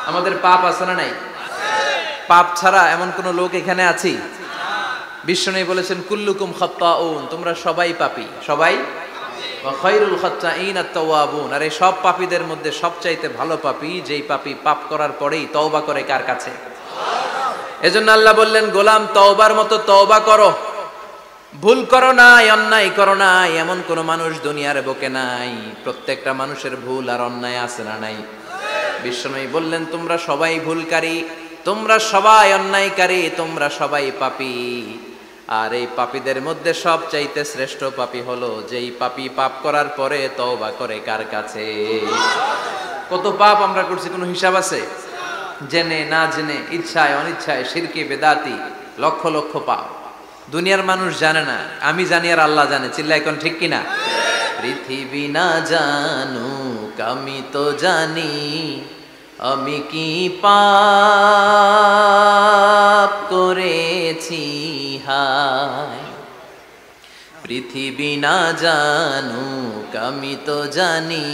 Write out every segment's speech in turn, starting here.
আমাদের পাপ আছে না নাই? পাপ ছাড়া এমন কোন লোক এখানে আছি? বিশ্বনবী বলেছেন কুল্লুকুম খাত্তাউন, তোমরা সবাই পাপী, সবাই। ওয়া খায়রুল খাত্তাইন আত-তাওয়াবুন, আর এই সব পাপীদের মধ্যে সবচাইতে ভালো পাপী যেই পাপী পাপ করার পরেই তওবা করে কার কাছে? এজন্য আল্লাহ বললেন গোলাম তওবার মতো তওবা করো, ভুল করো নাই, অন্যায় করো নাই, এমন কোন মানুষ দুনিয়ার বুকে নাই। প্রত্যেকটা মানুষের ভুল আর অন্যায় আছে না নাই? বিশ্বনবী বললেন তোমরা সবাই ভুলকারী, তোমরা সবাই অন্যায়কারী, তোমরা সবাই পাপী। আর এই পাপীদের মধ্যে সবচাইতে শ্রেষ্ঠ পাপী হলো যেই পাপী পাপ করার পরে তওবা করে কার কাছে? কত পাপ আমরা করছি কোনো হিসাব আছে? জেনে না জেনে, ইচ্ছায় অনিচ্ছায়, শিরকে বেদাতি, লক্ষ লক্ষ পাপ। দুনিয়ার মানুষ জানে না, আমি জানি আর আল্লাহ জানে। চিল্লায় কোন ঠিক কিনা? পৃথিবী না জানুক আমি তো জানি, আমি কি পাপ করেছি হায়। পৃথিবী না জানুক আমি তো জানি,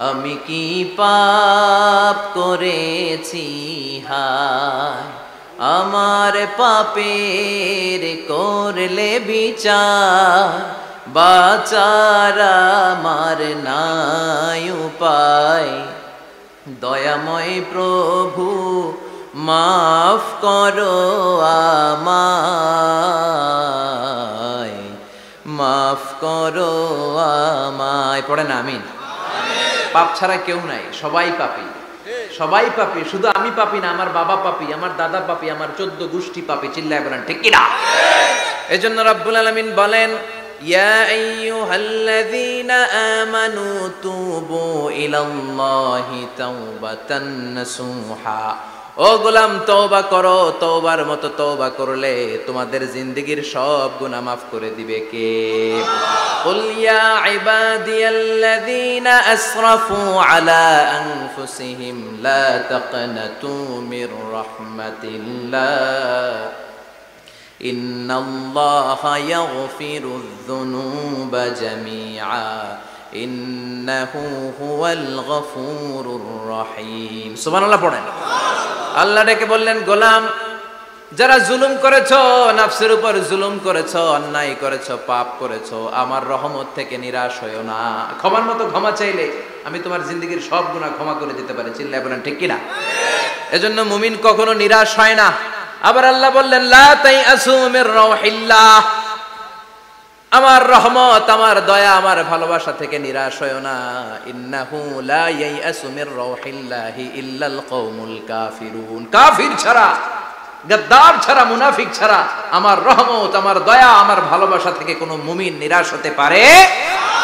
আমি কি পাপ করেছি হায়। আমার পাপের করলে বিচার, বাঁচার আমার নাই উপায়। দয়াময় প্রভু মাফ করো আমায়, মাফ করো আমায়। পড়েন আমিন। পাপ ছাড়া কেউ নাই, সবাই পাপী, সবাই পাপী। শুধু আমি পাপী না, আমার বাবা পাপী, আমার দাদা পাপী, আমার 14 গোষ্ঠী পাপী। চিল্লায় বলেন ঠিক কিনা? এজন্য রব্বুল আলামিন বলেন ইয়া আইয়ুহাল্লাযীনা আমানু তুবু ইলাল্লাহি তাওবাতান নাসুহা। ও গোলাম তওবা করো, তওবার মতো তওবা করলে তোমাদের জিন্দেগীর সব গুনাহ মাফ করে দিবে কে? কুল ইয়া ইবাদিয়াল্লাযীনা আসরাফু আলা আনফুসিহিম লা তাকনাতু মির রাহমাতিল্লাহ ইন্নাল্লাহা ইয়াগফিরুয যুনুবা জামিআ ইন্নাহু হুয়াল গফুরুর রহিম। সুবহানাল্লাহ পড়েন। আল্লাহ ডেকে বললেন গোলাম যারা জুলুম করেছো, নফসের উপর জুলুম করেছো, অন্যায় করেছো, পাপ করেছো, আমার রহমত থেকে নিরাশ হয়ো না। ক্ষমার মতো ক্ষমা চাইলে আমি তোমার জিন্দেগীর সব গুনাহ ক্ষমা করে দিতে পারি। চিল্লায় বলেন ঠিক কিনা? এজন্য মুমিন কখনো নিরাশ হয় না। আবার আল্লাহ বললেন লা তাইআসু মির রাউহিল্লাহ, আমার রহমত, আমার দয়া, আমার ভালোবাসা থেকে নিরাশ হয়ো না। ইন্নাহু লা ইয়াইআসু মির রাউহিল্লাহি ইল্লাল কওমুল কাফিরুন, কাফির ছাড়া, গাদ্দার ছাড়া, মুনাফিক ছাড়া আমার রহমত, আমার দয়া, আমার ভালোবাসা থেকে কোনো মুমিন নিরাশ হতে পারে না।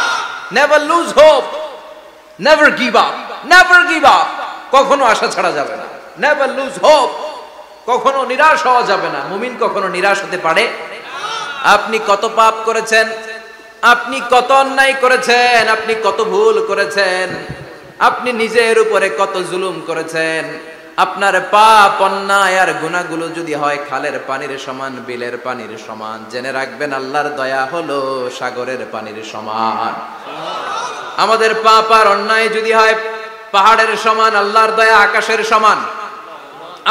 Never lose hope, never give up, never give up. কখনো আশা ছাড়া যাবে না। নেভার লুজ হোপ, কখনো নিরাশ হওয়া যাবে না। মুমিন কখনো নিরাশ হতে পারে। আপনি কত পাপ করেছেন, আপনি কত অন্যায় করেছেন, আপনি কত ভুল করেছেন, আপনি নিজের উপরে কত জুলুম করেছেন। আপনার পাপ, অন্যায় আর গুনাহগুলো যদি হয় খালের পানির সমান, বিলের পানির সমান, জেনে রাখবেন আল্লাহর দয়া হলো সাগরের পানির সমান। আমাদের পাপ আর অন্যায় যদি হয় পাহাড়ের সমান, আল্লাহর দয়া আকাশের সমান।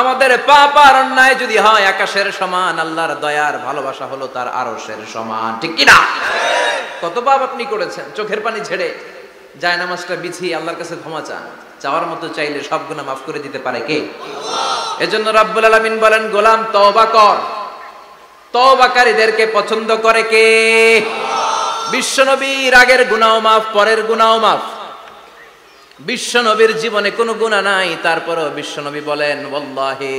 আমাদের পাপ আর অন্যায় যদি হয় আকাশের সমান, আল্লাহর দয়ার ভালোবাসা হলো তার আরশের সমান। ঠিক কিনা? কত পাপ আপনি করেছেন, চোখের পানি ছেড়ে জায়নামাজটা বিছিয়ে আল্লাহর কাছে ক্ষমা চান। চাওয়ার মতো চাইলে সব গুনাহ মাফ করে দিতে পারে কে? এজন্য রব্বুল আলামিন বলেন গোলাম তওবা কর। তওবাকারীদেরকে পছন্দ করে কে? বিশ্বনবীর আগের গুনাহ মাফ, পরের গুনাহ মাফ। বিশ্বনবীর জীবনে কোনো গুনাহ নাই, তারপরও বিশ্বনবী বলেন ওয়াল্লাহি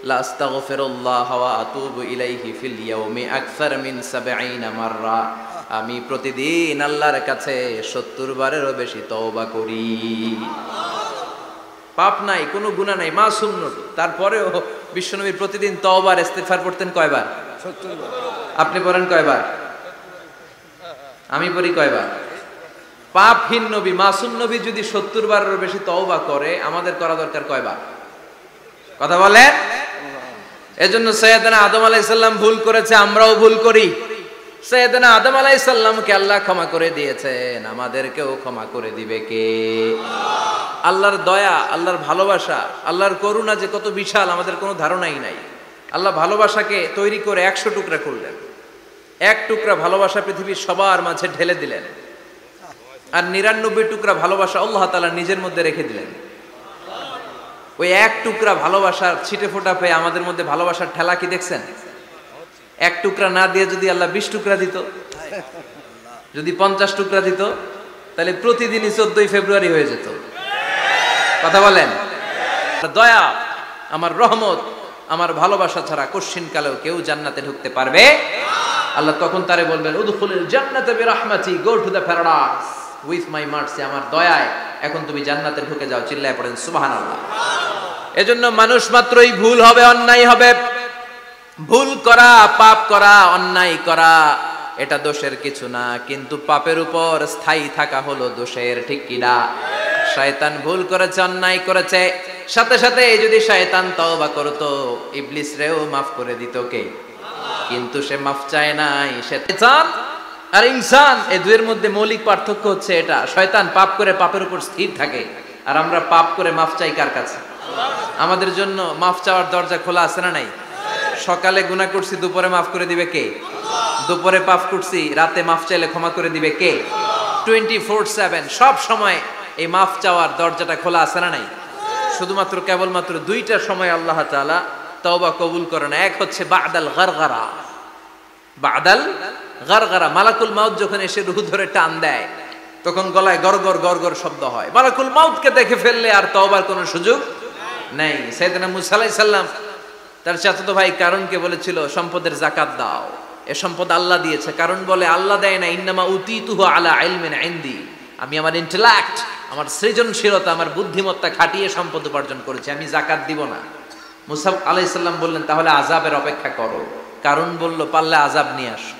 লা আস্তাগফিরুল্লাহ ওয়া আতুবু ইলাইহি ফিল ইয়াউমি আকসার মিন ৭০ মাররা। আমি প্রতিদিন আল্লাহর কাছে ৭০ বারেরও বেশি তওবা করি। পাপ নাই, কোনো গুনাহ নাই, মাসুম নবী, তারপরেও বিশ্বনবী প্রতিদিন তওবার ইস্তিগফার পড়তেন কয়বার? ৭০ বার। আপনি পড়েন কয়বার? আমি পড়ি কয়বার? পাপহীন নবী, মাসুম নবী যদি ৭০ বারেরও বেশি তওবা করে, আমাদের করা দরকার কয়বার? কথা বলে। এজন্য সাইয়েদনা আদম আলাইহিস সালাম ভুল করেছে, আমরাও ভুল করি। সাইয়েদনা আদম আলাইহিস সালামকে আল্লাহ ক্ষমা করে দিয়েছেন, আমাদেরকেও ক্ষমা করে দিবে কে? আল্লাহর দয়া, আল্লাহর ভালোবাসা, আল্লাহর করুণা যে কত বিশাল আমাদের কোনো ধারণাই নাই। আল্লাহ ভালোবাসাকে তৈরি করে 100 টুকরা করলেন, এক টুকরা ভালোবাসা পৃথিবীর সবার মাঝে ঢেলে দিলেন, আর 99 টুকরা ভালোবাসা আল্লাহ তাআলা নিজের মধ্যে রেখে দিলেন। ওই এক টুকরা ভালোবাসার ছিটে ফোটা পেয়ে আমাদের মধ্যে ভালোবাসার ঠেলা কি দেখছেন? এক টুকরা না দিয়ে যদি আল্লাহ 20 টুকরা দিত, যদি 50 টুকরা দিত, তাহলে প্রতিদিনই 14 ফেব্রুয়ারি হয়ে যেত। কথা বলেন? দয়া, আমার রহমত, আমার ভালোবাসা ছাড়া কশিন কালেও কেউ জান্নাতে ঢুকতে পারবে। আল্লাহ তখন তারে বলবেন, উদখুলুল জান্নাতা বিরহমাতি, go to the paradise with my mercy, আমার দয়ায় এখন তুমি জান্নাতে ঢুকে যাও। চিল্লায় পড়েন সুবহানাল্লাহ। এজন্য মানুষ মাত্রই ভুল হবে, অন্যায় হবে। ভুল করা, পাপ করা, অন্যায় করা এটা দোষের কিছু না, কিন্তু পাপের উপর স্থায়ী থাকা হলো দোষের, ঠিক কিনা? শয়তান ভুল করেছে, অন্যায় করেছে, সাথে সাথে যদি শয়তান তওবা করতো, ইবলিস রেও মাফ করে দিত কে? কিন্তু সে মাফ চায় নাই। শয়তান আর ইনসান এই দুইয়ের মধ্যে মৌলিক পার্থক্য হচ্ছে এটা, শয়তান পাপ করে পাপের উপর স্থির থাকে, আর আমরা পাপ করে মাফ চাই কার কাছে? আমাদের জন্য মাফ চাওয়ার দরজা খোলা আছে না নাই? সকালে গুনাহ করছি, দুপুরে মাফ করে দিবে কে? দুপুরে পাপ করছি, রাতে মাফ চাইলে ক্ষমা করে দিবে কে? 24/7 সব সময় এই মাফ চাওয়ার দরজাটা খোলা আছে না নাই? শুধুমাত্র কেবলমাত্র দুইটা সময় আল্লাহ তাআলা তওবা কবুল করে না। এক হচ্ছে বাদাল গারগারা, বাদাল গারগারা, মালাকুল মাউত যখন এসে রূহ ধরে টান দেয়, তখন গলায় গরগর গরগর শব্দ হয়। মালাকুল মাউতকে দেখে ফেললে আর তওবার কোনো সুযোগ নেই। সাইয়েদনা মুসা আলাইহিস সালাম তার চাচাতো ভাই কারণকে বলেছিল, সম্পদের যাকাত দাও, এ সম্পদ আল্লাহ দিয়েছে। কারণ বলে, আল্লাহ দেয় না, ইন্নামা উতীতুহু আলা ইলমিন ইনদি, আমি আমার ইন্টেলেক্ট, আমার সৃজনশীলতা, আমার বুদ্ধিমত্তা খাটিয়ে সম্পদ উপার্জন করেছি, আমি যাকাত দিব না। মুসা আলাইহিস সালাম বললেন, তাহলে আযাবের অপেক্ষা করো। কারণ বলল, পারলে আযাব নিয়ে আসো।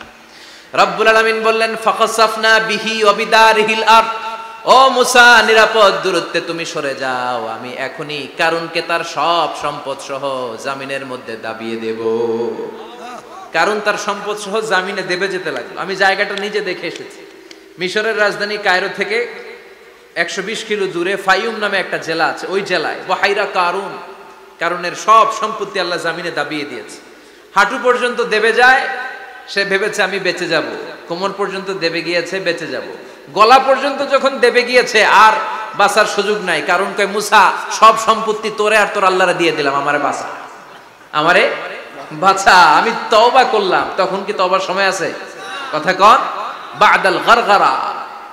রব্বুল আলামিন বললেন, ফাখাসাফনা বিহি ওয়া বিদারিহিল আরদ, ও মুসা নিরাপদ দূরত্বে তুমি সরে যাও, আমি এখনই কারুনকে তার সব সম্পদ সহ জামিনের মধ্যে দাবিয়ে দেব। কারণ তার সম্পদ সহ জামিনে দেবে যেতে লাগলো। আমি জায়গাটা নিজে দেখে এসেছি। মিশরের রাজধানী কায়রো থেকে 120 কিলো দূরে ফাইউম নামে একটা জেলা আছে, ওই জেলায় বহাইরা কারুন, কারণের সব সম্পত্তি আল্লাহ জামিনে দাবিয়ে দিয়েছে। হাঁটু পর্যন্ত দেবে যায়, সে ভেবেছে আমি বেঁচে যাব। কোমর পর্যন্ত দেবে গিয়েছে, বেঁচে যাব। গলা পর্যন্ত যখন দেবে গিয়েছে, আর বাঁচার সুযোগ নাই। কারণ কয়, মুসা সব সম্পত্তি তোরে আর তোর আল্লাহরে দিয়ে দিলাম, আমারে বাঁচা, আমারে বাঁচা, আমি তওবা করলাম। তখন কি তওবার সময় আছে? কথা কন। বাদাল গারগারা,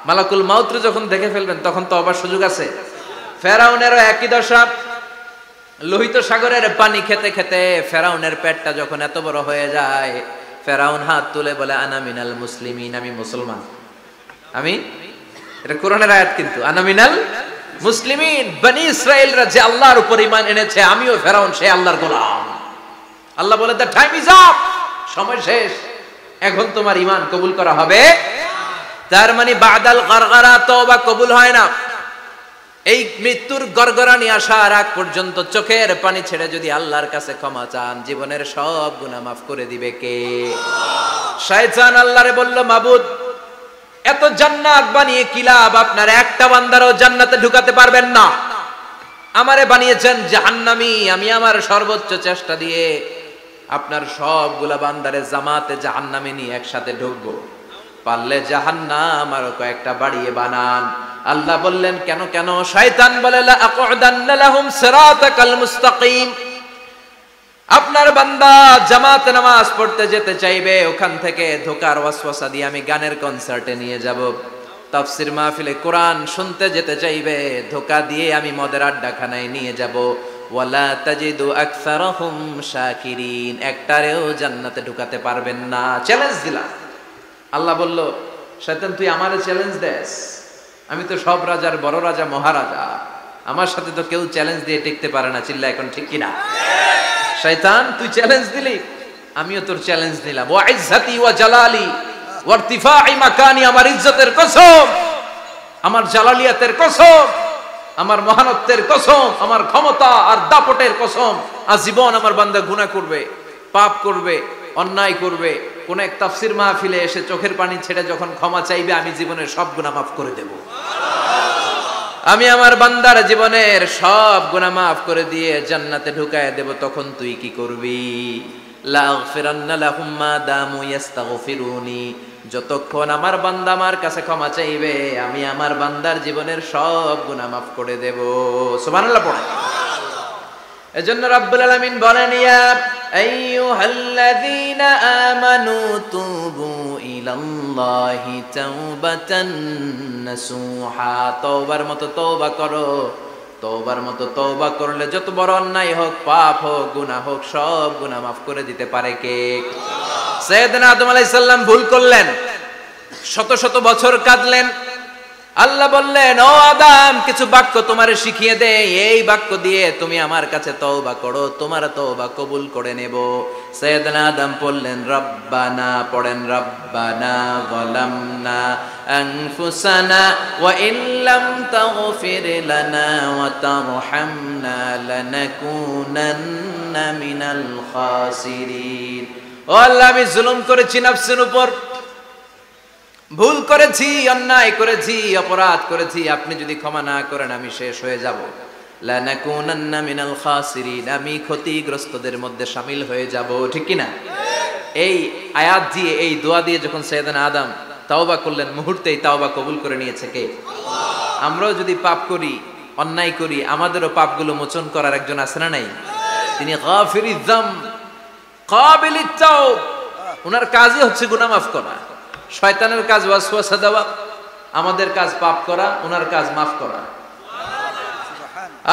মালাকুল মাউত যখন দেখে ফেলবেন, তখন তওবার সুযোগ আছে? ফেরাউনেরও একই দশা। লোহিত সাগরের পানি খেতে খেতে ফেরাউনের পেটটা যখন এত বড় হয়ে যায়, ফেরাউন হাত তুলে বলে, আনা মিনাল মুসলিমিন, আমি মুসলমান। আমি, এটা কোরআনের আয়াত কিন্তু, আনা মিনাল মুসলিমিন, বনি ইসরাইলরা যে আল্লাহর উপর ঈমান এনেছে, আমিও ফেরাউন সে আল্লাহর গোলাম। আল্লাহ বলে, দ্য টাইম ইজ আপ, সময় শেষ, এখন তোমার ঈমান কবুল করা হবে। তার মানে বাদাল গারগারা, তওবা কবুল হয় না। এই মৃত্যুর গরগরানি আসার আগ পর্যন্ত চোখের পানি ছেড়ে যদি আল্লাহর কাছে ক্ষমা চান, জীবনের সব গুনাহ মাফ করে দিবে কে? শয়তান আল্লাহরে বলল, মাবুদ এত জান্নাত বানিয়ে কি লাভ, আপনার একটা বান্দারও জান্নাতে ঢুকাতে পারবেন না। আমারে বানিয়েছেন জাহান্নামী, আমি আমার সর্বোচ্চ চেষ্টা দিয়ে আপনার সবগুলা বান্দারে জামাতে জাহান্নামে নিয়ে একসাথে ঢুকবো, পারলে জাহান্নাম আরো কয়েকটা বাড়িয়ে বানান। আল্লাহ বললেন, কেন কেন? শয়তান বলে, লা আকুদান্না লাহুম সিরাতাকাল মুস্তাকিম, আপনার বান্দা জামাতে নামাজ পড়তে যেতে চাইবে, ওখান থেকে ধোকার ওয়াসওয়াসা দিয়ে আমি গানের কনসার্টে নিয়ে যাব। তাফসীর মাহফিলে কোরআন শুনতে যেতে চাইবে, ধোকা দিয়ে আমি মদের আড্ডাখানায় নিয়ে যাব। ওয়ালা তাজিদু আকসারাহুম শাকিরিন, একটারেও জান্নাতে ঢুকাতে পারবেন না। চ্যালেঞ্জ দিলাম। আল্লাহ বলল, শয়তান তুই আমারে চ্যালেঞ্জ দেস, আমি তো সব রাজার বড় রাজা, মহারাজা, আমার সাথে তো কেউ চ্যালেঞ্জ দিয়ে টিকতে পারে না। চিল্লা এখন ঠিক কিনা? শয়তান তুই চ্যালেঞ্জ দিলি, আমিও তোর চ্যালেঞ্জ দিলাম। ওয়া ইজ্জতি ওয়া জালালি ওয়া ইরতিফাই মাকানি, আমার ইজ্জতের কসম, আমার জালালিয়াতের কসম, আমার মহানত্বের কসম, আমার ক্ষমতা আর দাপটের কসম, আজীবন আমার বান্দা গুনাহ করবে, পাপ করবে, অন্যায় করবে, কোন এক তাফসীর মাহফিলে এসে চোখের পানি ছেড়ে যখন ক্ষমা চাইবে, আমি জীবনের সব গুনাহ মাফ করে দেব। আমি আমার বান্দার জীবনের সব গুনাহ মাফ করে দিয়ে জান্নাতে ঢুকায় দেব, তখন তুই কি করবি? লা আগফিরান্না লাহুম মা দামু ইস্তাগফিরুনি, যতক্ষণ আমার বান্দা আমার কাছে ক্ষমা চাইবে আমি আমার বান্দার জীবনের সব গুনাহ মাফ করে দেব। সুবহানাল্লাহ পড়ে। এজন্য রাব্বুল আলামিন বলেন, ইয়া আইয়ুহাল্লাযীনা আমানু তুবু ইলাল্লাহি তাওবাতান নাসুহা, তওবার মতো তওবা করো। তওবার মতো তওবা করলে যত বড় অন্যায় হোক, পাপ হোক, গুনাহ হোক, সব গুনাহ মাফ করে দিতে পারে কে? সাইয়েদনা আদম আলাইহিস সালাম ভুল করলেন, শত শত বছর কাঁদলেন। আল্লাহ বললেন, ও আদম, কিছু বাক্য তোমারে শিখিয়ে দে, এই বাক্য দিয়ে তুমি আমার কাছে তওবা করো, তোমার তওবা কবুল করে নেব। সাইয়েদনা আদম বললেন, রব্বানা, পড়েন, রব্বানা যালামনা আনফুসানা ওয়া ইল্লাম তাগফির লানা ওয়া তারহামনা লানাকুনান্না মিনাল খাসিরিন। ও আল্লাহ, আমি জুলুম করেছি নফসের উপর, ভুল করেছি, অন্যায় করেছি, অপরাধ করেছি, আপনি যদি ক্ষমা না করেন আমি শেষ হয়ে যাব। লানাকুনান্না মিনাল খাসিরিন, আমি ক্ষতিগ্রস্তদের মধ্যে শামিল হয়ে যাব। ঠিক কি না? এই আয়াত দিয়ে, এই দোয়া দিয়ে যখন সাইয়েদনা আদম তাওবা করলেন, মুহূর্তেই তাওবা কবুল করে নিয়েছে কে? আল্লাহ। আমরাও যদি পাপ করি, অন্যায় করি, আমাদেরও পাপগুলো মোচন করার একজন আছে না নাই? তিনি গাফিরিয যাম, কাবিলিত তাওব। ওনার কাজই হচ্ছে গুনাহ মাফ করা। শয়তানের কাজ ওয়াসওয়াসা দেওয়া, আমাদের কাজ পাপ করা, ওনার কাজ মাফ করা।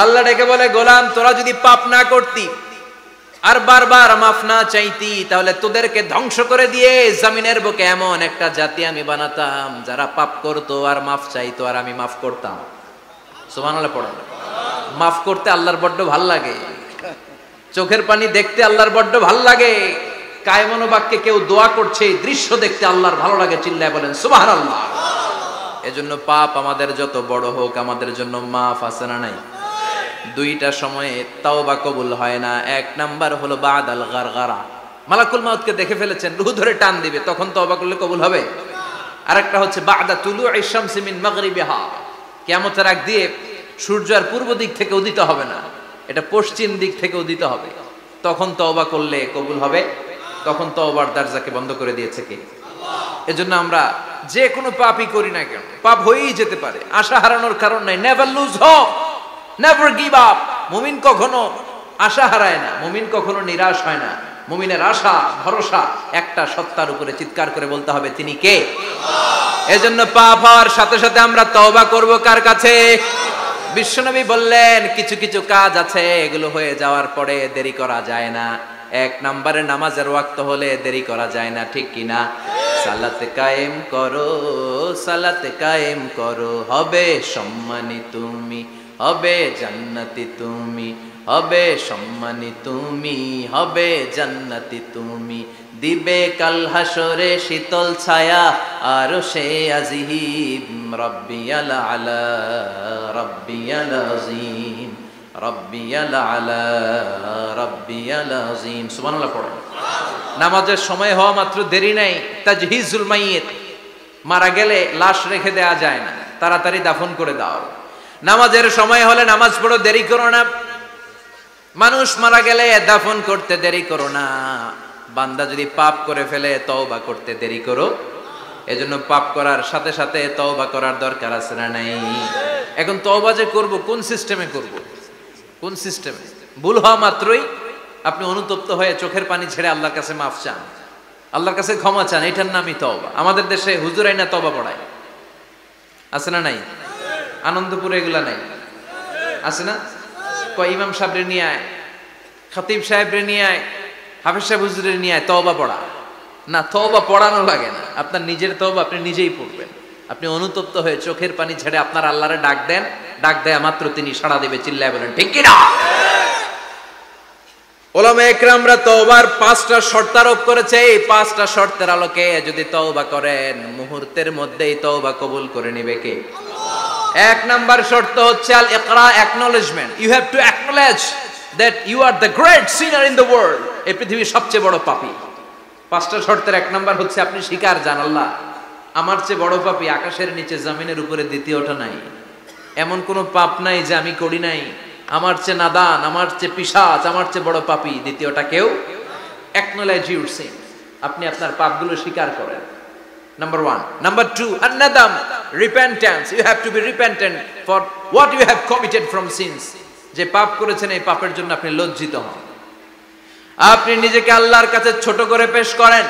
আল্লাহ ডেকে বলে, গোলাম, তোরা যদি পাপ না করতি আর বারবার মাফ না চাইতি, তাহলে তোদেরকে ধ্বংস করে দিয়ে জমিনের বুকে এমন একটা জাতি আমি বানাতাম যারা পাপ করতো আর মাফ চাইতো, আর আমি মাফ করতাম। সুবহানাল্লাহ পড়েন। মাফ করতে আল্লাহর বড্ড ভাল লাগে, চোখের পানি দেখতে আল্লাহর বড্ড ভাল লাগে। কায়মন বাক্যে কেউ দোয়া করছে, এই দৃশ্য দেখতে আল্লাহর ভালো লাগে, চিল্লায় বলেন সুবহানাল্লাহ। এজন্য পাপ আমাদের যত বড় হোক, আমাদের জন্য মাফ আছে না নাই? দুইটা সময়ে তাওবা কবুল হয় না। এক নাম্বার হলো বাদাল গারগারা, মালাকুল মাউতকে দেখে ফেলেছেন, রূহ ধরে টান দিবে, তখন তাওবা করলে কবুল হবে। আরেকটা হচ্ছে বাদা তুলুই শামসি মিন মাগরিবিহা, কিয়ামতের আগ দিয়ে সূর্য আর পূর্ব দিক থেকে উদিত হবে না, এটা পশ্চিম দিক থেকে উদিত হবে, তখন তওবা করলে কবুল হবে। তখন তওবার দরজাকে বন্ধ করে দিয়েছে কে? আল্লাহ। এজন্য আমরা যে কোনো পাপই করি না কেন, পাপ হয়েই যেতে পারে, আশা হারানোর কারণ নাই। Never lose hope, never give up. মুমিন কখনো আশা হারায় না, মুমিন কখনো নিরাশ হয় না। মুমিনের আশা ভরসা একটা সত্তার উপরে, চিৎকার করে বলতে হবে, তিনি কে? আল্লাহ। এজন্য পাপ হওয়ার সাথে সাথে আমরা তওবা করব কার কাছে? বিশ্বনবী বললেন, কিছু কিছু কাজ আছে এগুলো হয়ে যাওয়ার পরে দেরি করা যায় না। এক নম্বরে নামাজের ওয়াক্ত হলে দেরি করা যায় না, ঠিক কিনা? সালাত কায়েম করো, সালাত কায়েম করো, হবে সম্মানী তুমি, হবে জান্নাতি তুমি, হবে সম্মানী তুমি, হবে জান্নাতি তুমি, দিবে কাল হাসরে শীতল ছায়া আরশে আজিম, রব্বিয়াল আলা রব্বিয়াল আযীম, রব্বিয়াল আলা রব্বিয়াল আযীম। সুবহানাল্লাহ পড়েন। নামাজের সময় হওয়া মাত্র দেরি নাই। তাজহিজুল মাইয়িত, মারা গেলে লাশ রেখে দেয়া যায় না, তাড়াতাড়ি দাফন করে দাও। নামাজের সময় হলে নামাজ পড়ো, দেরি করো না। মানুষ মারা গেলে দাফন করতে দেরি করো না। বান্দা যদি পাপ করে ফেলে তওবা করতে দেরি করো। এজন্য পাপ করার সাথে সাথে তওবা করার দরকার আছে না নাই? এখন তওবা যে করব, কোন সিস্টেমে করব? কোন সিস্টেমে? ভুল হওয়া মাত্রই আপনি অনুতপ্ত হয়ে চোখের পানি ছেড়ে আল্লাহর কাছে মাফ চান, আল্লাহর কাছে ক্ষমা চান, এটার নামই তওবা। আমাদের দেশে হুজুরাই না তওবা পড়ায়, আছে না নাই? আনন্দপুরে এগুলা নাই, আছে না? কয় ইমাম সাহেবরে নিয়ে আয়, খতিব সাহেবরে নিয়ে আয়, হাফেজ সাহেব হুজুরের নিয়ে আয়, তওবা পড়া। না, তওবা পড়ানো লাগে না, আপনার নিজের তওবা আপনি নিজেই পড়বেন। আপনি অনুতপ্ত হয়ে চোখের পানি ছেড়ে আপনার আল্লাহরে ডাক দেন, ডাক দেয়া মাত্র তিনি সাড়া দেবে, চিল্লায় বলেন ঠিক কি না? ওলামা একরামরা তওবার 5টা শর্ত আরোপ করেছে। এই 5টা শর্তের আলোকে যদি তওবা করেন, মুহূর্তের মধ্যেই তওবা কবুল করে নেবে কে? আল্লাহ। 1 নাম্বার শর্ত হচ্ছে আল ইকরা, acknowledgement. You have to acknowledge that you are the great sinner in the world. এই পৃথিবীর সবচেয়ে বড় পাপী। 5টা শর্তের 1 নাম্বার হচ্ছে আপনি স্বীকার জান, আল্লাহ আমার চেয়ে বড় পাপী আকাশের নিচে জমিনের উপরে দ্বিতীয়টা নাই। এমন কোনো পাপ নাই যে আমি করি নাই, আমার চেয়ে নাদান, আমার চেয়ে পিশাচ, আমার চেয়ে বড় পাপী দ্বিতীয়টা কেউ। অ্যাকনোলেজ ইউর সিন, আপনি আপনার পাপগুলো স্বীকার করেন। Number 1. Number 2, an-nadam, repentance. You have to be repentant for what you have committed from sins. যে পাপ করেছেন এই পাপের জন্য আপনি লজ্জিত হন। আপনি নিজেকে আল্লাহর কাছে ছোট করে পেশ করেন,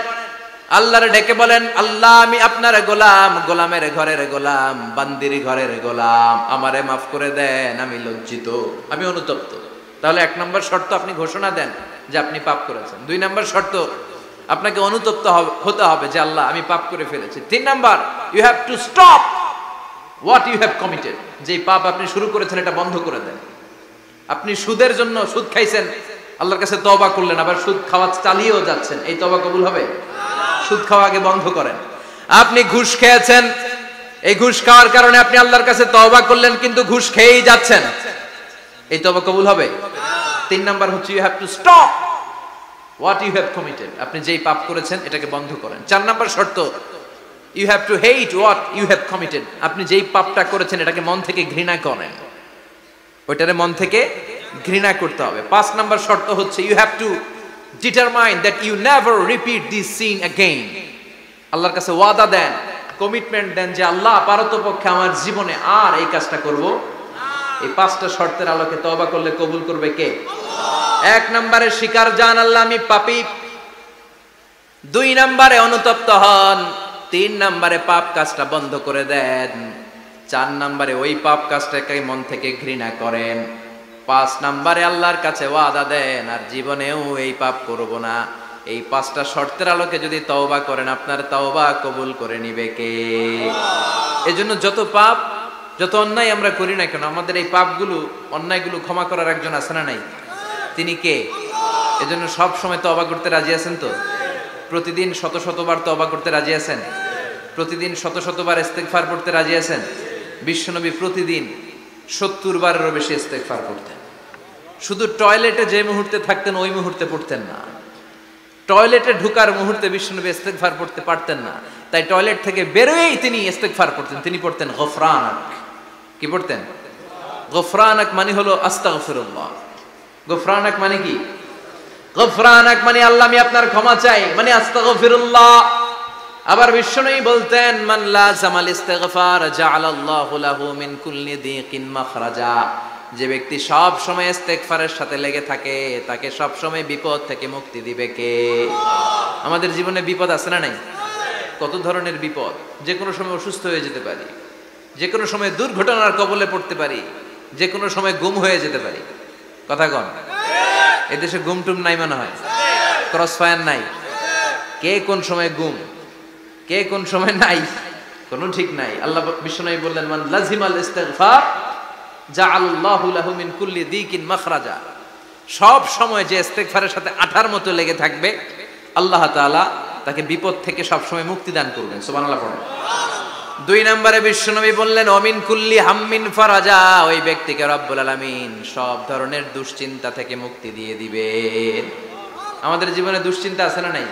আল্লাহরে ডেকে বলেন, আল্লাহ আমি আপনার গোলাম, গোলামের ঘরের গোলাম, বান্দির ঘরের গোলাম, আমারে মাফ করে দেন, আমি লজ্জিত, আমি অনুতপ্ত। তাহলে 1 নম্বর শর্ত আপনি ঘোষণা দেন যে আপনি পাপ করেছেন। 2 নম্বর শর্ত আপনাকে অনুতপ্ত হতে হবে যে আল্লাহ আমি পাপ করে ফেলেছি। 3 number, you have to stop what you have committed, যে পাপ আপনি শুরু করেছেন এটা বন্ধ করে দেন। আপনি সুদের জন্য সুদ খাইছেন, আল্লাহর কাছে তওবা করলেন, আবার সুদ খাওয়া চালিয়েও যাচ্ছেন, এই তওবা কবুল হবে? সুদ খাওয়া আগে বন্ধ করেন। আপনি ঘুষ খেয়েছেন, এই ঘুষ খাওয়ার কারণে আপনি আল্লাহর কাছে তওবা করলেন কিন্তু ঘুষ খেয়েই যাচ্ছেন, এই তওবা কবুল হবে? 3 নাম্বার হচ্ছে you have to stop what you have committed, আপনি যেই পাপ করেছেন এটাকে বন্ধ করেন। 4 নাম্বার শর্ত, you have to hate what you have committed, আপনি যেই পাপটা করেছেন এটাকে মন থেকে ঘৃণা করেন, ওইটারে মন থেকে ঘৃণা করতে হবে। 5 নাম্বার শর্ত হচ্ছে you have to determine that you never repeat this sin again, আল্লাহর কাছে ওয়াদা দেন, কমিটমেন্ট দেন যে আল্লাহ পারতপক্ষে আমার জীবনে আর এই কাজটা করব না। এই 5টা শর্তের আলোকে তওবা করলে কবুল করবে কে? 1 নম্বরে স্বীকার জান আল্লাহ আমি পাপী, 2 নম্বরে অনুতপ্ত হন, 3 নম্বরে পাপ কাজটা বন্ধ করে দেন, 4 নম্বরে ওই পাপ কাজটাকে মন থেকে ঘৃণা করেন, 5 নম্বরে আল্লাহর কাছে ওয়াদা দেন আর জীবনেও এই পাপ করব না। এই 5টা শর্তের আলোকে যদি তওবা করেন আপনার তওবা কবুল করে নিবে কে? এজন্য যত পাপ যত অন্যায় আমরা করি না কেন, আমাদের এই পাপগুলো অন্যায়গুলো ক্ষমা করার একজন আছে না নাই? তিনি কে? এজন্য সব সময় তওবা করতে রাজি আছেন তো? প্রতিদিন শত শতবার তওবা করতে রাজি আছেন? প্রতিদিন শত শতবার ইস্তেগফার পড়তে রাজি আছেন? বিশ্বনবী প্রতিদিন 70 বারেরও বেশি ইস্তেগফার করতেন। শুধু টয়লেটে যে মুহূর্তে থাকতেন ওই মুহূর্তে পড়তেন না, টয়লেটে ঢুকার মুহূর্তে বিশ্বনবী ইস্তেগফার পড়তে পারতেন না, তাই টয়লেট থেকে বেরোয়েই তিনি ইস্তেগফার পড়তেন। তিনি পড়তেন গফরানাক। কি পড়তেন? গফরানাক মানে হলো আস্তাগফিরুল্লাহ। গফরানাক মানে কি? গফরানাক মানে আল্লাহ আমি আপনার ক্ষমা চাই, মানে আস্তাগফিরুল্লাহ। আবার বিশ্বনবী বলতেন মান লাযামাল ইস্তিগফার জাআলাল্লাহু লাহু মিন কুল্লি দিকিন মাখরাজা, যে ব্যক্তি সব সময় ইস্তেগফারের সাথে লেগে থাকে তাকে সব সময় বিপদ থেকে মুক্তি দিবে কে? আমাদের জীবনে বিপদ আছে না নাই? কত ধরনের বিপদ, যে কোনো সময় অসুস্থ হয়ে যেতে পারি, যে কোনো সময় দুর্ঘটনার কবলে পড়তে পারি, যে কোনো সময় গুম হয়ে যেতে পারি। কথা কন, এদেশে গুম টুম নাই মনে হয়, ক্রস ফায়ার নাই, কে কোন সময় গুম কে কোন সময় নাই কোনো ঠিক নাই। আল্লাহ বিশ্বনবী বললেন মান লাজিমাল ইস্তিগফার জাআলাল্লাহু লাহু মিন কুল্লি দিকিন মাখরাজা, সব সময় যে ইস্তিগফারের সাথে আঠার মতো লেগে থাকবে আল্লাহ তাআলা তাকে বিপদ থেকে সব সময় মুক্তি দান করবেন। সুবহানাল্লাহ পড়েন। 2 নম্বরে বিশ্বনবী বললেন অমিন কুল্লি হাম্মিন ফারাজা, ওই ব্যক্তিকে রব্বুল আলামিন সব ধরনের দুশ্চিন্তা থেকে মুক্তি দিয়ে দিবেন। আমাদের জীবনে দুশ্চিন্তা আছে না নাই?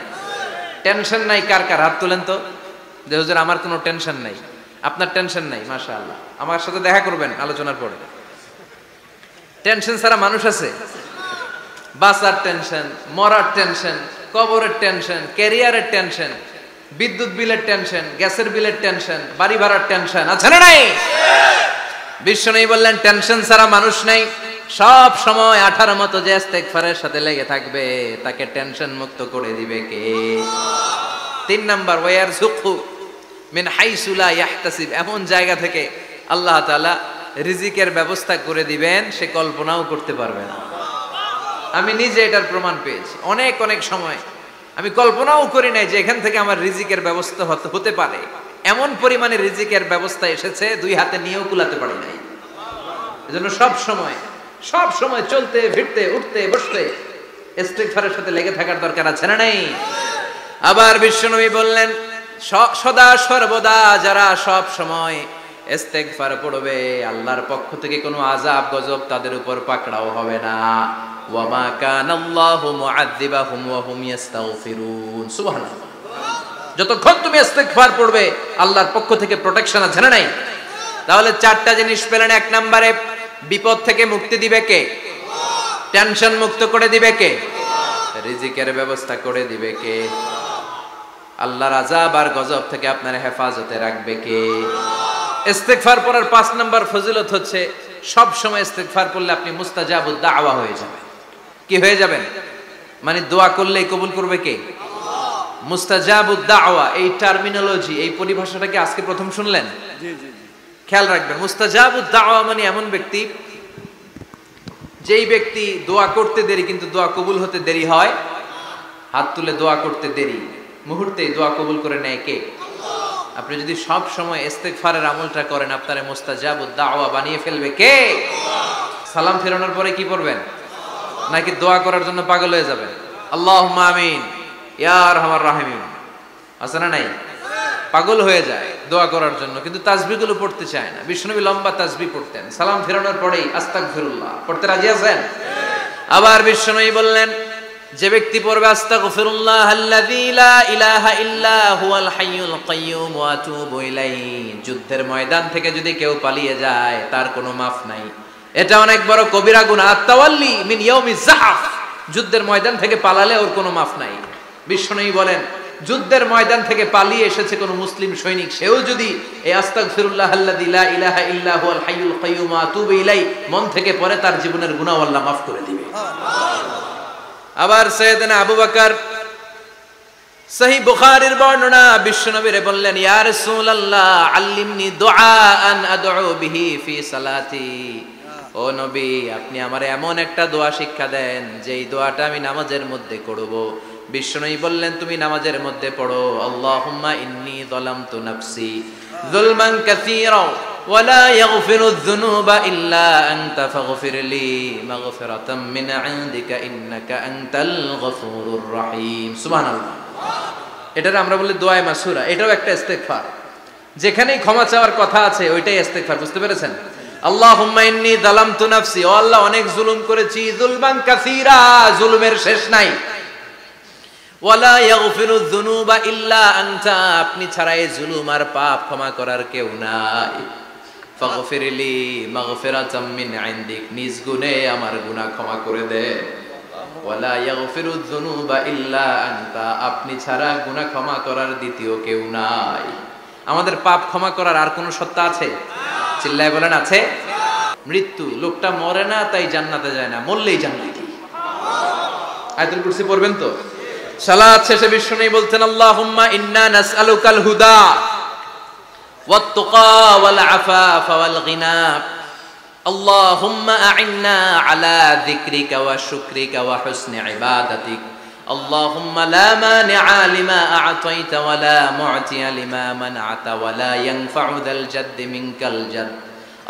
টেনশন নাই কার কার? হাত তোলেন তো, যে হুজুর আমার কোনো টেনশন নাই। আপনার টেনশন নাই, মাশাআল্লাহ। আমার সাথে দেখা করবেন আলোচনার পরে। টেনশন ছাড়া মানুষ আছে? বাঁচার টেনশন, মরার টেনশন, কবরের টেনশন, ক্যারিয়ারের টেনশন, বিদ্যুৎ বিলের টেনশন, গ্যাসের বিলের টেনশন, বাড়ি ভাড়ার টেনশন আছে না নাই? বিশ্বনবী বললেন টেনশন ছাড়া মানুষ নাই। সব সময় 18 মতো যে ইস্তেগফারের সাথে লেগে থাকবে তাকে টেনশন মুক্ত করে দিবে কে? 3 নাম্বার ওয়ারযুকহু মিন হাইসু লা ইয়াহতাসিব, এমন জায়গা থেকে আল্লাহ তাআলা রিজিকের ব্যবস্থা করে দিবেন সে কল্পনাও করতে পারবে না। আমি নিজে এটার প্রমাণ পেয়েছি। অনেক অনেক সময় আমি কল্পনাও করি নাই যে এখান থেকে আমার রিজিকের ব্যবস্থা হতে পারে। এমন পরিমাণে রিজিকের ব্যবস্থা এসেছে 2 হাতে নিয়েও কুলাতে পারি নাই। এজন্য সব সময় চলতে ফিরতে উঠতে বসতে ইস্তিগফারের সাথে লেগে থাকার দরকার আছে না নাই? আবার বিশ্বনবী বললেন সদা সর্বদা যারা সব সময় ইস্তিগফার পড়বে আল্লাহর পক্ষ থেকে কোনো আযাব গজব তাদের উপর পাকড়াও হবে না। ওয়া মা কানাল্লাহু মুআযযিবাহুম ওয়া হুম ইস্তাগফিরুন। সুবহানাল্লাহ। যতক্ষণ তুমি ইস্তিগফার পড়বে আল্লাহর পক্ষ থেকে প্রোটেকশন আছে না নাই? তাহলে চারটা জিনিস পেলেন। এক নম্বরে বিপদ থেকে মুক্তি দিবে কে? টেনশন মুক্ত করে দিবে কে? রিজিকের ব্যবস্থা করে দিবে কে? আল্লাহর আযাব আর গজব থেকে আপনার হেফাজতে রাখবে কে? ইস্তিগফার পড়ার 5 নম্বর ফজিলত হচ্ছে সব সময় ইস্তিগফার পড়লে আপনি মুস্তাজাবুদ দাওয়া হয়ে যাবেন। কি হয়ে যাবেন? মানে দোয়া করলেই কবুল করবে কে? মুস্তাজাবুদ দাওয়া, এই টার্মিনোলজি, এই পরিভাষাটা কি আজকে প্রথম শুনলেন? জি জি জি, খেয়াল রাখবেন। মুস্তাজাবুদ দাওয়া মানে এমন ব্যক্তি, যেই ব্যক্তি দোয়া করতে দেরি কিন্তু দোয়া কবুল হতে দেরি হয়। হাত তুলে দোয়া করতে দেরি, মুহূর্তেই দোয়া কবুল করে নেয় কে? আপনি যদি সব সময় ইস্তিগফারের আমলটা করেন, আপনারে মুস্তাজাবুদ দাওয়া বানিয়ে ফেলবে কে? সালাম ফেরানোর পরে কি পড়বেন? নাকি দোয়া করার জন্য পাগল হয়ে যাবেন? আল্লাহুম্মা আমিন ইয়া আরহামার রাহিমিন, আছে না নাই? পাগল হয়ে যায় দোয়া করার জন্য, কিন্তু তাসবিহগুলো পড়তে চায় না। বিশ্বনবী লম্বা তাসবিহ পড়তেন, সালাম ফেরানোর পরেই আস্তাগফিরুল্লাহ পড়তে রাজি আছেন? আবার বিশ্বনবী বললেন, যে ব্যক্তি পড়বে আস্তাগফিরুল্লাহ আল্লাযী লা ইলাহা ইল্লা হুয়াল হাইয়ুল কাইয়্যুম ওয়া আতুবু ইলাইহি, যুদ্ধের ময়দান থেকে যদি কেউ পালিয়ে যায় তার কোনো মাফ নাই। এটা অনেক বড় কবিরা গুনাহ। আত-তাওয়াল্লি মিন ইয়াউমিজ যাহফ, যুদ্ধের ময়দান থেকে পালালে ওর কোনো মাফ নাই। বিশ্বনবী বলেন, যুদ্ধের ময়দান থেকে পালিয়ে এসেছে কোন মুসলিম সৈনিক, সেও যদি এই আস্তাগফিরুল্লাহ আল্লাযী লা ইলাহা ইল্লা হুয়াল হাইয়ুল কাইয়্যুম ওয়া আতুবু ইলাইহি মন থেকে পড়ে, তার জীবনের গুনাহ আল্লাহ মাফ করে দিবে। আবার সাইয়েদনা আবু বকর, সহিহ বুখারীর বর্ণনা, বিশ্বনবীরে বললেন, ইয়া রাসূলুল্লাহ আল্লিমনি দুআআন আদউ বিহি ফি সালাতি। ও নবী, আপনি আমারে এমন একটা দোয়া শিক্ষা দেন যেই দোয়াটা আমি নামাজের মধ্যে করব। বিশ্বনবী বললেন, তুমি নামাজের মধ্যে পড়ো, আল্লাহুম্মা ইন্নী যালামতু নাফসি যুলমান কাসীরা ওয়া লা ইয়াগফিরুয যুনুবা ইল্লা আনতা ফাগফিরলি মাগফিরাতাম মিন ইনদিকা ইন্নাকা আনতাল গফুরুর রহিম। সুবহানাল্লাহ। এটারে আমরা বলি দোয়ায়ে মাসুরা, এটাও একটা ইস্তিগফার। যেখানেই ক্ষমা চাওয়ার কথা আছে ওইটাই ইস্তিগফার। বুঝতে পেরেছেন? আল্লাহুম্মা ইন্নী যালামতু নাফসি, ও আল্লাহ অনেক জুলুম করেছি, যুলমান কাসীরা, জুলুমের শেষ নাই। ওয়ালা ইয়াগফিরুয যুনুবা ইল্লা আনতা, আপনি ছাড়া এই জুলুম আর পাপ ক্ষমা করার কেউ নাই। ফাগফিরলি মাগফিরাতাম মিন ইনদিক, নিজ গুণে আমার গুনাহ ক্ষমা করে দে। ওয়ালা ইয়াগফিরুয যুনুবা ইল্লা আনতা, আপনি ছাড়া গুনাহ ক্ষমা করার দ্বিতীয় কেউ নাই। আমাদের পাপ ক্ষমা করার আর কোনো সত্তা আছে? চিল্লায় বলেন আছে? মৃত্যু, লোকটা মরে না তাই জান্নাতে যায় না, মরলেই জান্নাতি। আয়াতুল কুরসি পড়বেন তো? সালাত শেষে বিশ্বনবী বলতেন, আল্লাহুম্মা ইন্না নাসআলুকাল হুদা ওয়াত তুকা ওয়াল আফাফা ওয়াল গিনা, আল্লাহুম্মা আ'ইন্না আলা যিকরিকা ওয়া শুকরিকা ওয়া হুসনি ইবাদাতিক, আল্লাহুম্মা লা মানিআ লিমা আ'তাইতা ওয়া লা মু'তিয়া লিমা মানআতা ওয়া লা ইয়ানফা'ু যাল জাদ্দি মিনকাল জাদ,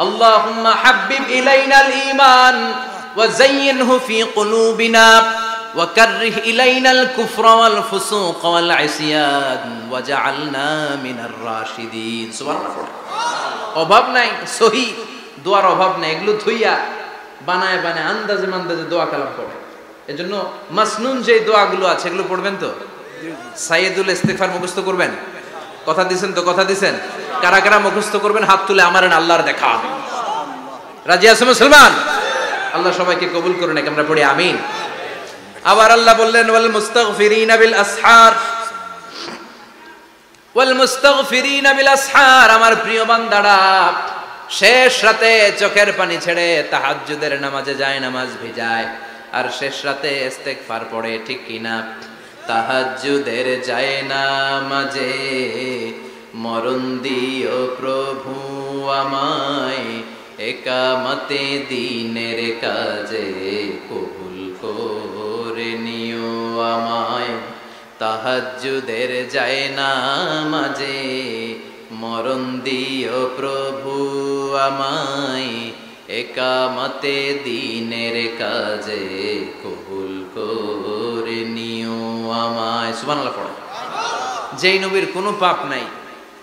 আল্লাহুম্মা হাব্বিব ইলাইনাল ঈমান ওয়া যায়্যিনহু ফি কুলুবিনা ওয়া কাররিহ ইলাইনাল কুফরা ওয়াল ফুসুক ওয়াল ইসয়ান ওয়াজআলনা মিনার রাশিদিন। সুবহানাল্লাহ। অভাব নাই, সহি দোয়ার অভাব নাই। এগুলো ধুইয়া বানায় বানায় আন্দাজে মান্দাজে দোয়া কালাম পড়ে। এজন্য মাসনুন যে দোয়াগুলো আছে এগুলো পড়বেন তো? সাইয়্যিদুল ইস্তিগফার মুখস্থ করবেন? কথা দিছেন তো? কথা দিছেন? কারা কারা মুখস্থ করবেন হাত তুলে আমারেন আল্লাহর দেখা। রাজি আছেন মুসলমান? আল্লাহ সবাইকে কবুল করুন। আমরা পড়ি আমিন। আবার আল্লাহ বললেন, ওয়াল মুস্তাগফিরিনা বিল আসহার, ওয়াল মুস্তাগফিরিনা বিল আসহার, আমার প্রিয় বান্দারা শেষ রাতে চোখের পানি ছেড়ে তাহাজ্জুদের নামাজে যায়, নামাজ ভিজায়, আর শেষ রাতে ইস্তিগফার পড়ে, ঠিক কিনা? তাহাজ্জুদের যায় নামাজে মরণ দিও প্রভু আমায়, একামতে দিনের কাজে কবুল করে নিও আমায়। তাহাজ্জুদের যায় নামাজে মরণ দিও প্রভু আমায়, একামতে দিনের কাজে কবুল করে নিও আমায়। সুবহানাল্লাহ পড়ো। যেই নবীর কোনো পাপ নাই,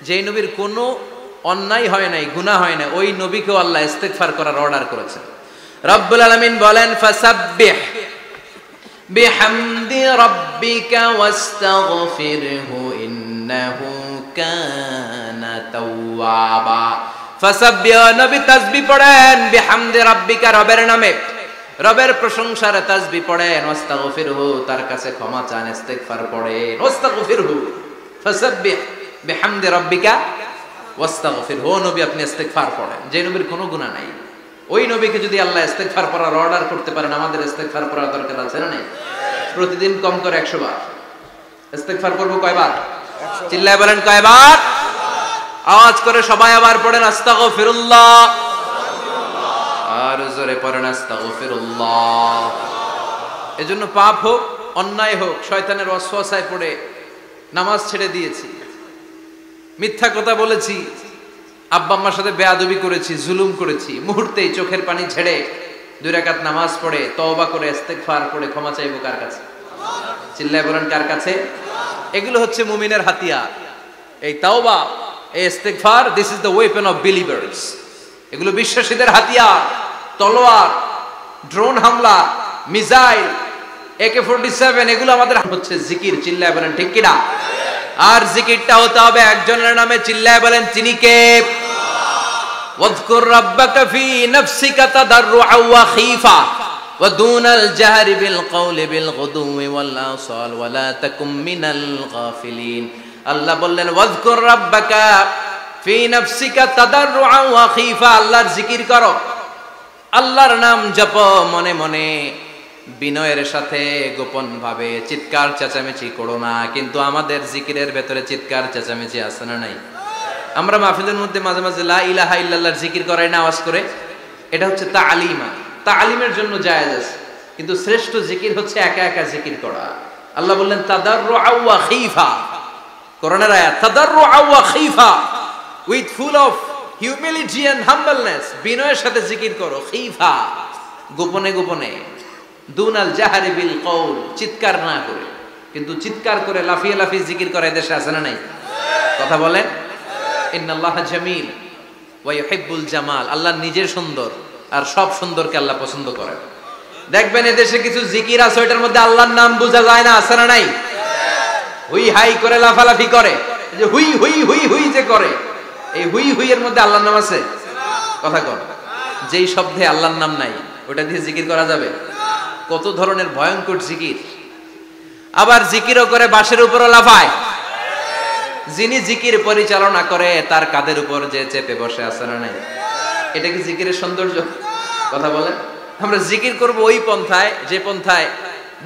যেই নবীর কোনো অন্যায় হয় নাই, গুনাহ হয় না, ওই নবীকেও আল্লাহ ইস্তিগফার করার অর্ডার করেছেন। রব্বুল আলামিন বলেন, ফাসাব্বিহ বিহামদি রাব্বিকা ওয়াস্তাগফিরহু ইন্নাহু কানা তাওয়াবা। ফাসাব্বিহু, নবী তাসবিহ পড়েন, বিহামদি রাব্বিকা, রবের নামে, রবের প্রশংসার তাসবিহ পড়েন, ওয়াস্তাগফিরহু, তার কাছে ক্ষমা চান, ইস্তিগফার পড়েন, ওয়াস্তাগফিরহু, ফাসাব্বিহ বিহামদি রাব্বিকা ওয়াস্তাগফিরহু, নবী আপনি ইস্তিগফার পড়েন। যে নবীর কোনো গুনাহ নাই, ওই নবীকে যদি আল্লাহ ইস্তিগফার পড়ার অর্ডার করতে পারেন, আমাদের ইস্তিগফার পড়ার দরকার আছে না নাই? প্রতিদিন কম করে 100 বার ইস্তিগফার করব। কয়বার? চিল্লায় বলেন কয়বার? আওয়াজ করে সবাই আবার পড়েন আস্তাগফিরুল্লাহ, আর জোরে পড়েন আস্তাগফিরুল্লাহ। এজন্য পাপ হোক, অন্যায় হোক, শয়তানের ওয়াসওয়াসায় পড়ে নামাজ ছেড়ে দিয়েছি, মিথ্যা কথা বলেছি, আব্বা আম্মার সাথে বেয়াদবি করেছি, জুলুম করেছি, মুহূর্তেই চোখের পানি ঝেড়ে 2 রাকাত নামাজ পড়ে তওবা করে ইস্তিগফার করে ক্ষমা চাইবো কার কাছে? চিল্লায় বলেন কার কাছে? এগুলো হচ্ছে মুমিনের হাতিয়ার। এই তাওবা, এই ইস্তিগফার, this is the weapon of believers. এগুলো বিশ্বাসীদের হাতিয়ার। তলোয়ার, ড্রোন হামলা, মিসাইল, AK-47, এগুলো আমাদের হচ্ছে জিকির। চিল্লায় বলেন ঠিক কিনা? আর জিকিরটা হতে হবে একজনের নামে। চিল্লায় বলেন তিনি কে? ওয়াযকুর রাব্বাকা ফি নাফসিকা তাদাররুআ ওয়া খীফা ওয়া দুনাল জাহরি বিল কওলি বিল গুদুই ওয়াল আসাল ওয়া লা তাকুম মিনাল গাফিলিন। আল্লাহ বললেন ওয়াযকুর রাব্বাকা ফি নাফসিকা তাদাররুআ ওয়া খীফা, আল্লাহর জিকির করো, আল্লাহর নাম জপো মনে মনে, বিনয়ের সাথে, গোপন ভাবে, চিৎকার চেঁচামেচি করো না। কিন্তু আমাদের জিকিরের ভেতরে চিৎকার চেঁচামেচি আছে না নাই? আমরা মাহফিলের মধ্যে মাঝে মাঝে লা ইলাহা ইল্লাল্লাহর জিকির করাই না আওয়াজ করে, এটা হচ্ছে তালিমা, তালিমের জন্য জায়েজ আছে। কিন্তু শ্রেষ্ঠ জিকির হচ্ছে একা একা জিকির করা। আল্লাহ বললেন তাদাররুআ ওয়া খীফা, কোরআনের আয়াত, তাদাররুআ ওয়া খীফা, with full of humility and humbleness, বিনয়ের সাথে জিকির করো, খীফা, গোপনে গোপনে, দুনাল জাহরি বিল কওল, চিৎকার না করে। কিন্তু চিৎকার করে লাফিয়ে লাফিয়ে জিকির করে দেশে আছে না নাই? কথা বলেন। ইন্নাল্লাহা জামিল ওয়া ইউহিব্বুল জামাল, আল্লাহ নিজে সুন্দর, আর সব সুন্দরকে আল্লাহ পছন্দ করেন। দেখবেন এদেশে কিছু জিকির আছে, ওইটার মধ্যে আল্লাহর নাম বোঝা যায় না, আছে না নাই? হুই হাই করে লাফালাফি করে, যে হুই হুই হুই হুই যে করে, এই হুই হুই এর মধ্যে আল্লাহর নাম আছে? কথা কর। যেই শব্দে আল্লাহর নাম নাই, ওটা দিয়ে জিকির করা যাবে? কত ধরনের ভয়ঙ্কর জিকির। আবার জিকিরও করে বাঁশের উপরও লাফায়। যিনি জিকির পরিচালনা করে তার কাঁধের উপর যে চেপে বসে আছে না নাই? এটা কি জিকিরের সৌন্দর্য? কথা বলেন। আমরা জিকির করব ওই পন্থায় যে পন্থায়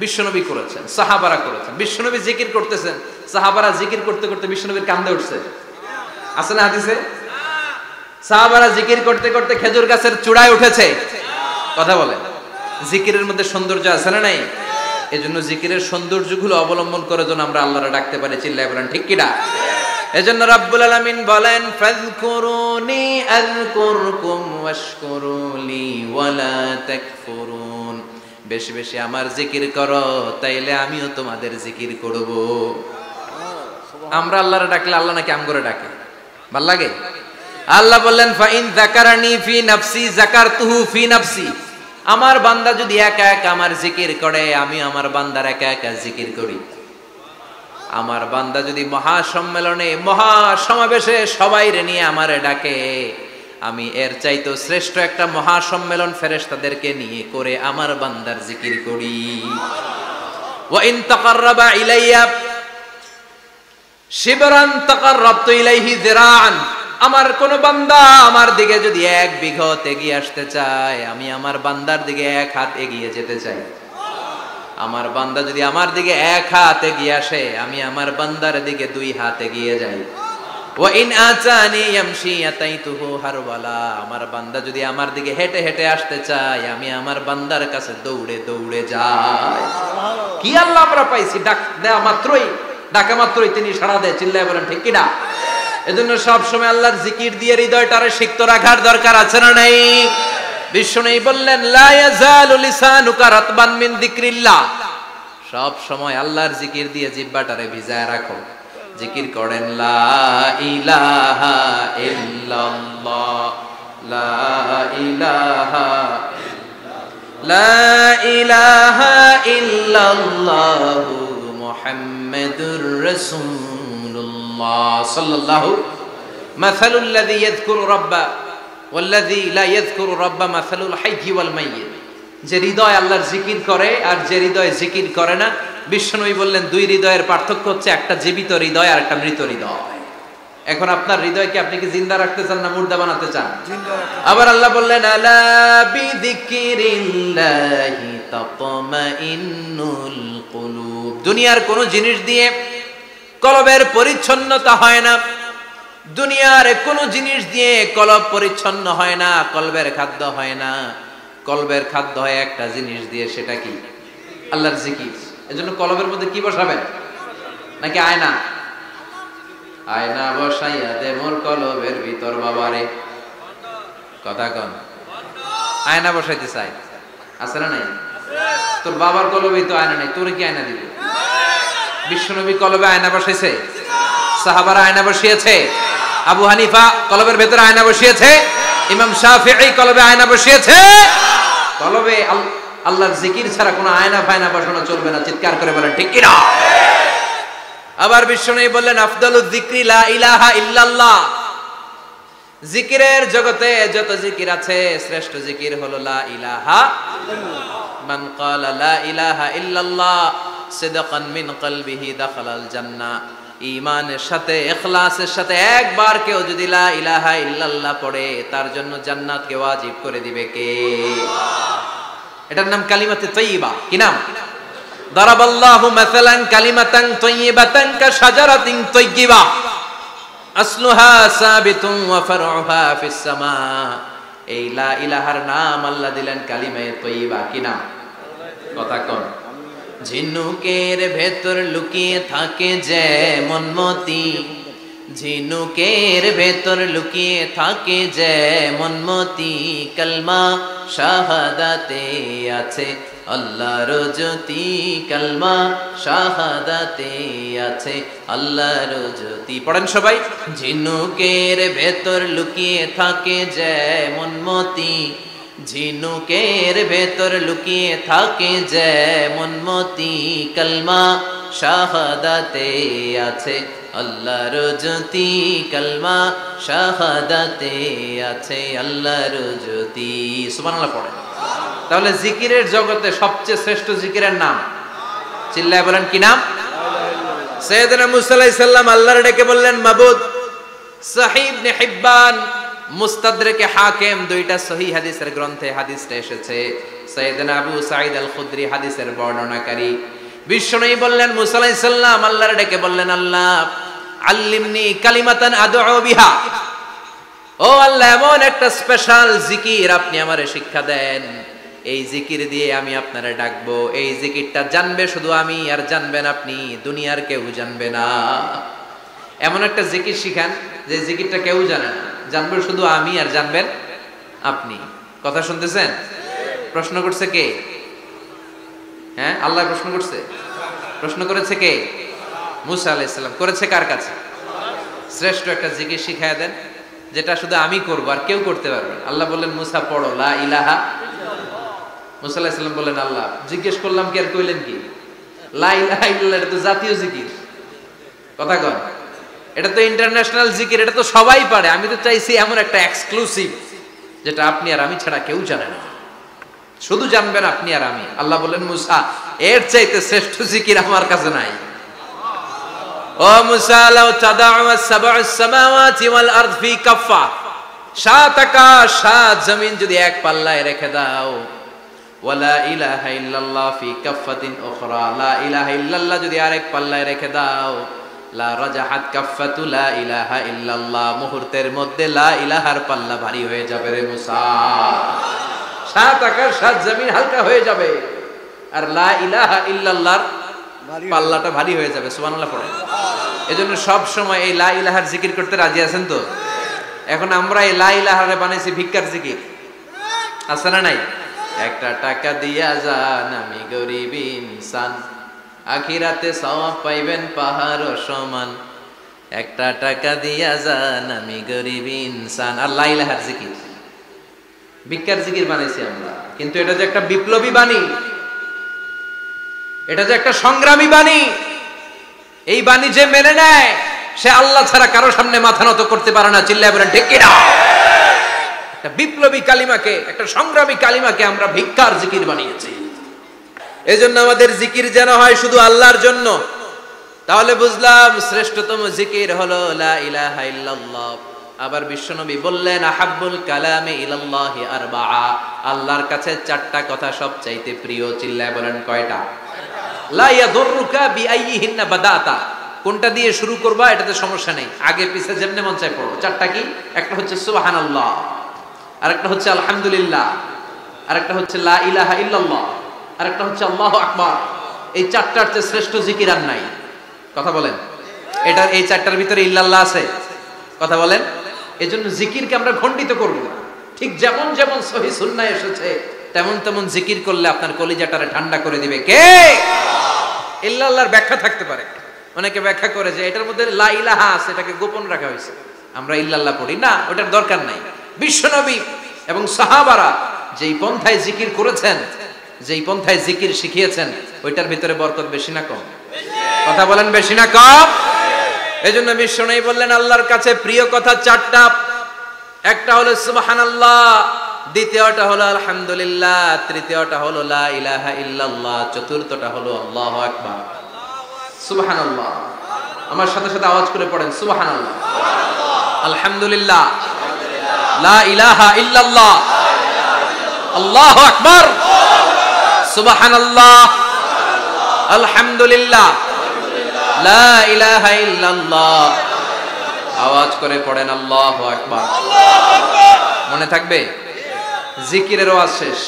বিশ্বনবী করেছেন, সাহাবারা করেছেন। বিশ্বনবী জিকির করতেছেন, সাহাবারা জিকির করতে করতে বিশ্বনবীর কাঁধে উঠছে, আছে না হাদিসে? সাহাবারা জিকির করতে করতে খেজুর গাছের চূড়ায় উঠেছে। কথা বলেন। জিকিরের মধ্যে সৌন্দর্য আছে না নাই? এজন্য জিকিরের সৌন্দর্যগুলো অবলম্বন করে যেন আমরা আল্লাহরে ডাকতে পারি। চিল্লায় বলেন ঠিক কিনা? এজন্য রাব্বুল আলামিন বলেন ফাযকুরুনি আযকুরকুম ওয়াশকুরুলি ওয়ালা তাকফুরুন, বেশি বেশি আমার জিকির করো, তাইলে আমিও তোমাদের জিকির করব। আমরা আল্লাহরে ডাকলে আল্লাহ নাকি আমগরে ডাকে? ভাল লাগে? আল্লাহ বললেন ফাইন যাকারানি ফি নাফসি যাকারতুহু ফি নাফসি, আমার বান্দা যদি একা একা আমার জিকির করে, আমি আমার বান্দার একা একা জিকির করি। আমার বান্দা যদি মহাসম্মেলনে, মহাসমাবেশে সবাইরে নিয়ে আমারে ডাকে, আমি এর চাইতো শ্রেষ্ঠ একটা মহাসম্মেলন ফেরেশতাদেরকে নিয়ে করে আমার বান্দার জিকির করি। ওয়া ইন তাকাররাবা ইলাইয়া শিবরান তাকাররাবতু ইলাইহি যিরাআন, আমার কোন বান্দা আমার দিকে যদি 1 বিঘত এগিয়ে আসতে চায়, আমি আমার বান্দার দিকে 1 হাত এগিয়ে যেতে চাই। আমার বান্দা যদি আমার দিকে 1 হাত এগিয়ে আসে, আমি আমার বান্দার দিকে 2 হাত এগিয়ে যাই। ওয়া ইন আতানি ইয়ামশি আতাইতুহু হারওয়ালা, আমার বান্দা যদি আমার দিকে হেঁটে হেঁটে আসতে চায়, আমি আমার বান্দার কাছে দৌড়ে দৌড়ে যাই। কি আল্লাহ আমরা পাইছি, ডাক দেয়া মাত্রই, ডাকা মাত্রই তিনি সাড়া দেয়। চিল্লায় বলেন ঠিক কিনা? এজন্য সব সময় আল্লাহর জিকির দিয়ে হৃদয়টারে সিক্ত রাখার দরকার আছে না নাই? বিশ্বনবী বললেন লা ইয়াজালু লিসানুকা রাতবান মিন যিকরিল্লাহ, সব সময় আল্লাহর জিকির দিয়ে জিহ্বাটারে ভিজায় রাখো। জিকির করেন লা ইলাহা ইল্লাল্লাহ, লা ইলাহা লা ইলাহা ইল্লাল্লাহু মুহাম্মাদুর রাসূলুল্লাহ সাল্লাল্লাহু মাসালুল্লাযী ইয়াযকুরু রাব্বা ওয়াল্লাযী লা ইয়াযকুরু রাব্বা মাসালুল হাইয়্যি ওয়াল মাইয়্যিত, যে হৃদয় আল্লাহর জিকির করে আর যে হৃদয় জিকির করে না, বিশ্বনবী বললেন দুই হৃদয়ের পার্থক্য হচ্ছে একটা জীবিত হৃদয় আর একটা মৃত হৃদয়। এখন আপনার হৃদয়কে আপনি কি জিন্দা রাখতে চান না মুর্দা বানাতে চান? আবার আল্লাহ বললেন আলা বিযিকরিল্লাহি তাতমাইন্নুল কুলুব। দুনিয়ার কোন জিনিস দিয়ে কলবের পরিচ্ছন্নতা হয় না, দুনিয়ার কোন জিনিস দিয়ে কলব পরিচ্ছন্ন হয় না, কলবের খাদ্য হয় না। কলবের খাদ্য হয় একটা জিনিস দিয়ে, সেটা কি? আল্লাহর জিকির। এজন্য কলবের মধ্যে কি বসাবেন? নাকি আয়না? আয়না বসাইয়া দে মোর কলবের ভিতর বাবারে। কথা কন। আয়না বসাইতে চাই, আছে না নাই? তোর বাবার কলবেই তো আয়না নাই, তোরে কি আয়না দিবে? বিশ্বনবী কলবে আয়না বসাইছে, সাহাবারা আয়না বসিয়েছে, আবু হানিফা কলবের ভেতরে আয়না বসিয়েছে, ইমাম শাফিঈ কলবে আয়না বসিয়েছে। কলবে আল্লাহর জিকির ছাড়া কোনো আয়না ফায়না বসানো চলবে না। চিৎকার করে বলেন ঠিক কি না? আবার বিশ্বনবী বললেন আফদালুয যিকরি লা ইলাহা ইল্লাল্লাহ। জিকিরের জগতে যত জিকির আছে শ্রেষ্ঠ জিকির হলো লা ইলাহা ইল্লাল্লাহ। মান ক্বালা লা ইলাহা ইল্লাল্লাহ সিদকান মিন কলবিহি দাখালাল জান্নাহ। ঈমানের সাথে ইখলাসের সাথে একবার কেউ যদি লা ইলাহা ইল্লাল্লাহ পড়ে, তার জন্য জান্নাতকে ওয়াজিব করে দিবে কে? এটার নাম কালিমাতে তাইয়্যিবা। কি নাম? দারাবাল্লাহু মাসালান কালিমাতান তাইয়্যিবাতান কাশাজারাতিন তাইয়্যিবা আসলুহা সাবিতুন ওয়া ফারউহা ফিস সামা। এই লা ইলাহার নাম আল্লাহ দিলেন কালিমায়ে তাইয়্যিবা। কি নাম? কথা কোন। ঝিনুকের ভেতর লুকিয়ে থাকে যেমন মতি, ঝিনুকের ভেতর লুকিয়ে থাকে যেমন মতি, কালমা শাহাদাতে আছে আল্লাহর জ্যোতি, কালমা শাহাদাতে আছে আল্লাহর জ্যোতি। পড়েন সবাই। ঝিনুকের ভেতর লুকিয়ে থাকে যেমন মতি, ঝিনুকের ভেতর লুকিয়ে থাকে যেমন মতি, কালমা শাহাদাতে আছে আল্লাহর জ্যোতি, কালমা শাহাদাতে আছে আল্লাহর জ্যোতি। সুবহানাল্লাহ পড়েন। তাহলে জিকিরের জগতে সবচেয়ে শ্রেষ্ঠ জিকিরের নাম, চিল্লায় বলেন কি নাম? সাইয়েদনা মুসা আলাইহিস সালাম আল্লাহর ডেকে বললেন মাবুদ। সহিহ ইবনে হিব্বান, মুস্তাদরেকে হাকিম, দুইটা সহিহ হাদিসের গ্রন্থে হাদিসটা এসেছে। সাইয়েদনা আবু সাঈদ আল খুদরি হাদিসের বর্ণনাকারী। বিশ্বনবী বললেন মুসা আলাইহিস সালাম আল্লাহর ডেকে বললেন আল্লাহ আল্লিমনি কালিমাতান আদউ বিহা। ও আল্লাহ, এমন একটা স্পেশাল জিকির আপনি আমারে শিক্ষা দেন, এই জিকির দিয়ে আমি আপনারে ডাকবো। এই জিকিরটা জানবে শুধু আমি, আর জানবেন আপনি, দুনিয়ার কেউ জানবে না। এমন একটা জিকির শিখান যে জিকিরটা কেউ জানে না, জানবে শুধু আমি আর জানবেন আপনি। কথা শুনতেছেন? প্রশ্ন করছে কে? হ্যাঁ, আল্লাহ প্রশ্ন করছে। প্রশ্ন করেছে কে? মুসা আলাইহিস সালাম। করেছে কার কাছে? শ্রেষ্ঠ একটা জিকির শিখায় দেন যেটা শুধু আমি করবো আর কেউ করতে পারবে না। আল্লাহ বললেন মুসা পড়ো লা ইলাহা। মুসা আলাইহিস সালাম বললেন আল্লাহ জিজ্ঞেস করলাম কি আর কইলেন কি? লা ইলাহা ইল্লাল্লাহ এটা তো জাতীয় জিকির। কথা কন। এটা তো ইন্টারন্যাশনাল জিকির, এটা তো সবাই পারে। আমি তো চাইছি এমন একটা এক্সক্লুসিভ যেটা আপনি আর আমি ছাড়া কেউ জানে না, শুধু জানবেন আপনি আর আমি। আল্লাহ বললেন মুসা এর চাইতে শ্রেষ্ঠ জিকির আমার কাছে নাই। ও মুসা লাউ তাদাউ সাবউস সামাওয়াতি ওয়াল আরদ ফি কাফা, সাত আকাশ সাত জমিন যদি এক পাল্লায় রেখে দাও, ওয়ালা ইলাহা ইল্লাল্লাহ ফি কাফাতিন উখরা, লা ইলাহা ইল্লাল্লাহ যদি আরেক পাল্লায় রেখে দাও, লা রাজাহাত কাফাতু লা ইলাহা ইল্লাল্লাহ, মুহূর্তের মধ্যে লা ইলাহার পাল্লা ভারী হয়ে যাবে রে মুসা। সাত আকাশ সাত জমিন হালকা হয়ে যাবে আর লা ইলাহা ইল্লাল্লাহর পাল্লাটা ভারী হয়ে যাবে। সুবহানাল্লাহ পড়েন। এজন্য সব সময় এই লা ইলাহার জিকির করতে রাজি আছেন তো? এখন আমরা এই লা ইলাহারে বানাইছি ভিক্ষার জিকির, আছে না নাই? একটা টাকা দিয়া যান আমি গরিব ইনসান, আখিরাতে সওয়াব পাইবেন পাহাড় সমান। একটা টাকা দিয়া যান আমি গরিব ইনসান। আর লা ইলাহার জিকির ভিক্ষার জিকির বানাইছি আমরা। কিন্তু এটা যে একটা বিপ্লবী বাণী, এটা যে একটা সংগ্রামী বাণী, এই বাণী যে মেনে নেয় সে আল্লাহ ছাড়া কারো সামনে মাথা নত করতে পারে না। চিল্লায় বলেন ঠিক কিনা? একটা বিপ্লবী কালিমাকে, একটা সংগ্রামী কালিমাকে আমরা ভিক্ষার জিকির বানিয়েছি। এজন্য আমাদের জিকির যেন হয় শুধু আল্লাহর জন্য। তাহলে বুঝলাম শ্রেষ্ঠতম জিকির হলো লা ইলাহা ইল্লাল্লাহ। আবার বিশ্বনবী বললেন আহাব্বুল কালামি ইলাল্লাহি আরবাআ, আল্লাহর কাছে চারটা কথা সবচাইতে প্রিয়। চিল্লায় বলেন কয়টা? লা ইয়াদুররুকা বিআইয়িহিন্না বাদাতা, কোনটা দিয়ে শুরু করবা এটাতে সমস্যা নেই, আগে পিছে যেমনে মন চায় পড়ো। চারটা কি? একটা হচ্ছে সুবহানাল্লাহ, আরেকটা হচ্ছে আলহামদুলিল্লাহ, আরেকটা হচ্ছে লা ইলাহা ইল্লাল্লাহ, আরেকটা হচ্ছে আল্লাহু আকবার। এই চারটার চেয়ে শ্রেষ্ঠ জিকির আর নাই। কথা বলেন, এটা এই চারটার ভিতরে ইল্লাল্লাহ আছে? কথা বলেন। এজন্য জিকিরকে আমরা খণ্ডিত করব না। ঠিক যেমন যেমন সহিহ সুন্নাহ এসেছে তেমন তেমন জিকির করলে আপনার কলিজাটারে ঠান্ডা করে দিবে কে? ইল্লাল্লাহর ব্যাখ্যা থাকতে পারে, অনেকে ব্যাখ্যা করে যে এটার মধ্যে লা ইলাহা আছে, এটাকে গোপন রাখা হয়েছে, আমরা ইল্লাল্লাহ পড়ি না, ওটার দরকার নাই। বিশ্বনবী এবং সাহাবারা যেই পন্থায় জিকির করেছেন, যেই পন্থায় জিকির শিখিয়েছেন, ওইটার ভিতরে বরকত বেশি না কম? কথা বলেন, বেশি না কম? এজন্য বিশ্বনবী বললেন আল্লাহর কাছে প্রিয় কথা চারটা। একটা হলো সুবহানাল্লাহ, দ্বিতীয়টা হলো আলহামদুলিল্লাহ, তৃতীয়টা হলো লা ইলাহা ইল্লাল্লাহ, চতুর্থটা হলো আল্লাহু আকবার। সুবহানাল্লাহ, আমার সাথে সাথে আওয়াজ করে পড়েন সুবহানাল্লাহ, আলহামদুলিল্লাহ, লা ইলাহা ইল্লাল্লাহ, আল্লাহু আকবার। সুবহানাল্লাহ, আলহামদুলিল্লাহ, লা ইলাহা ইল্লাল্লাহ, আওয়াজ করে পড়েন আল্লাহু আকবার। মনে থাকবে? জিকিরের ওয়াজ শেষ।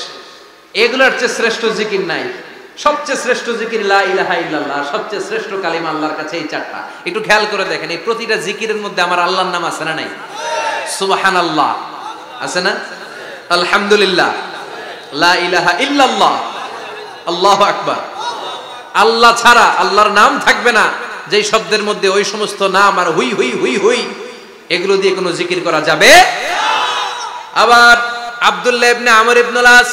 এগুলোর চেয়ে শ্রেষ্ঠ জিকির নাই। সবচেয়ে শ্রেষ্ঠ জিকির লা ইলাহা ইল্লাল্লাহ, সবচেয়ে শ্রেষ্ঠ কালিমা আল্লাহর কাছে এই চারটা। একটু খেয়াল করে দেখেন, এই প্রতিটা জিকিরের মধ্যে আমার আল্লাহর নাম আছে না নাই? সুবহানাল্লাহ আছে না? আলহামদুলিল্লাহ, লা ইলাহা ইল্লাল্লাহ, আল্লাহু আকবার। আল্লাহ ছাড়া আল্লাহর নাম থাকবে না যেই শব্দের মধ্যে ওই সমস্ত নাম আর হুই হুই হুই হুই, এগুলো দিয়ে কোনো জিকির করা যাবে। আবার আব্দুল্লাহ ইবনে আমর ইবনুল আস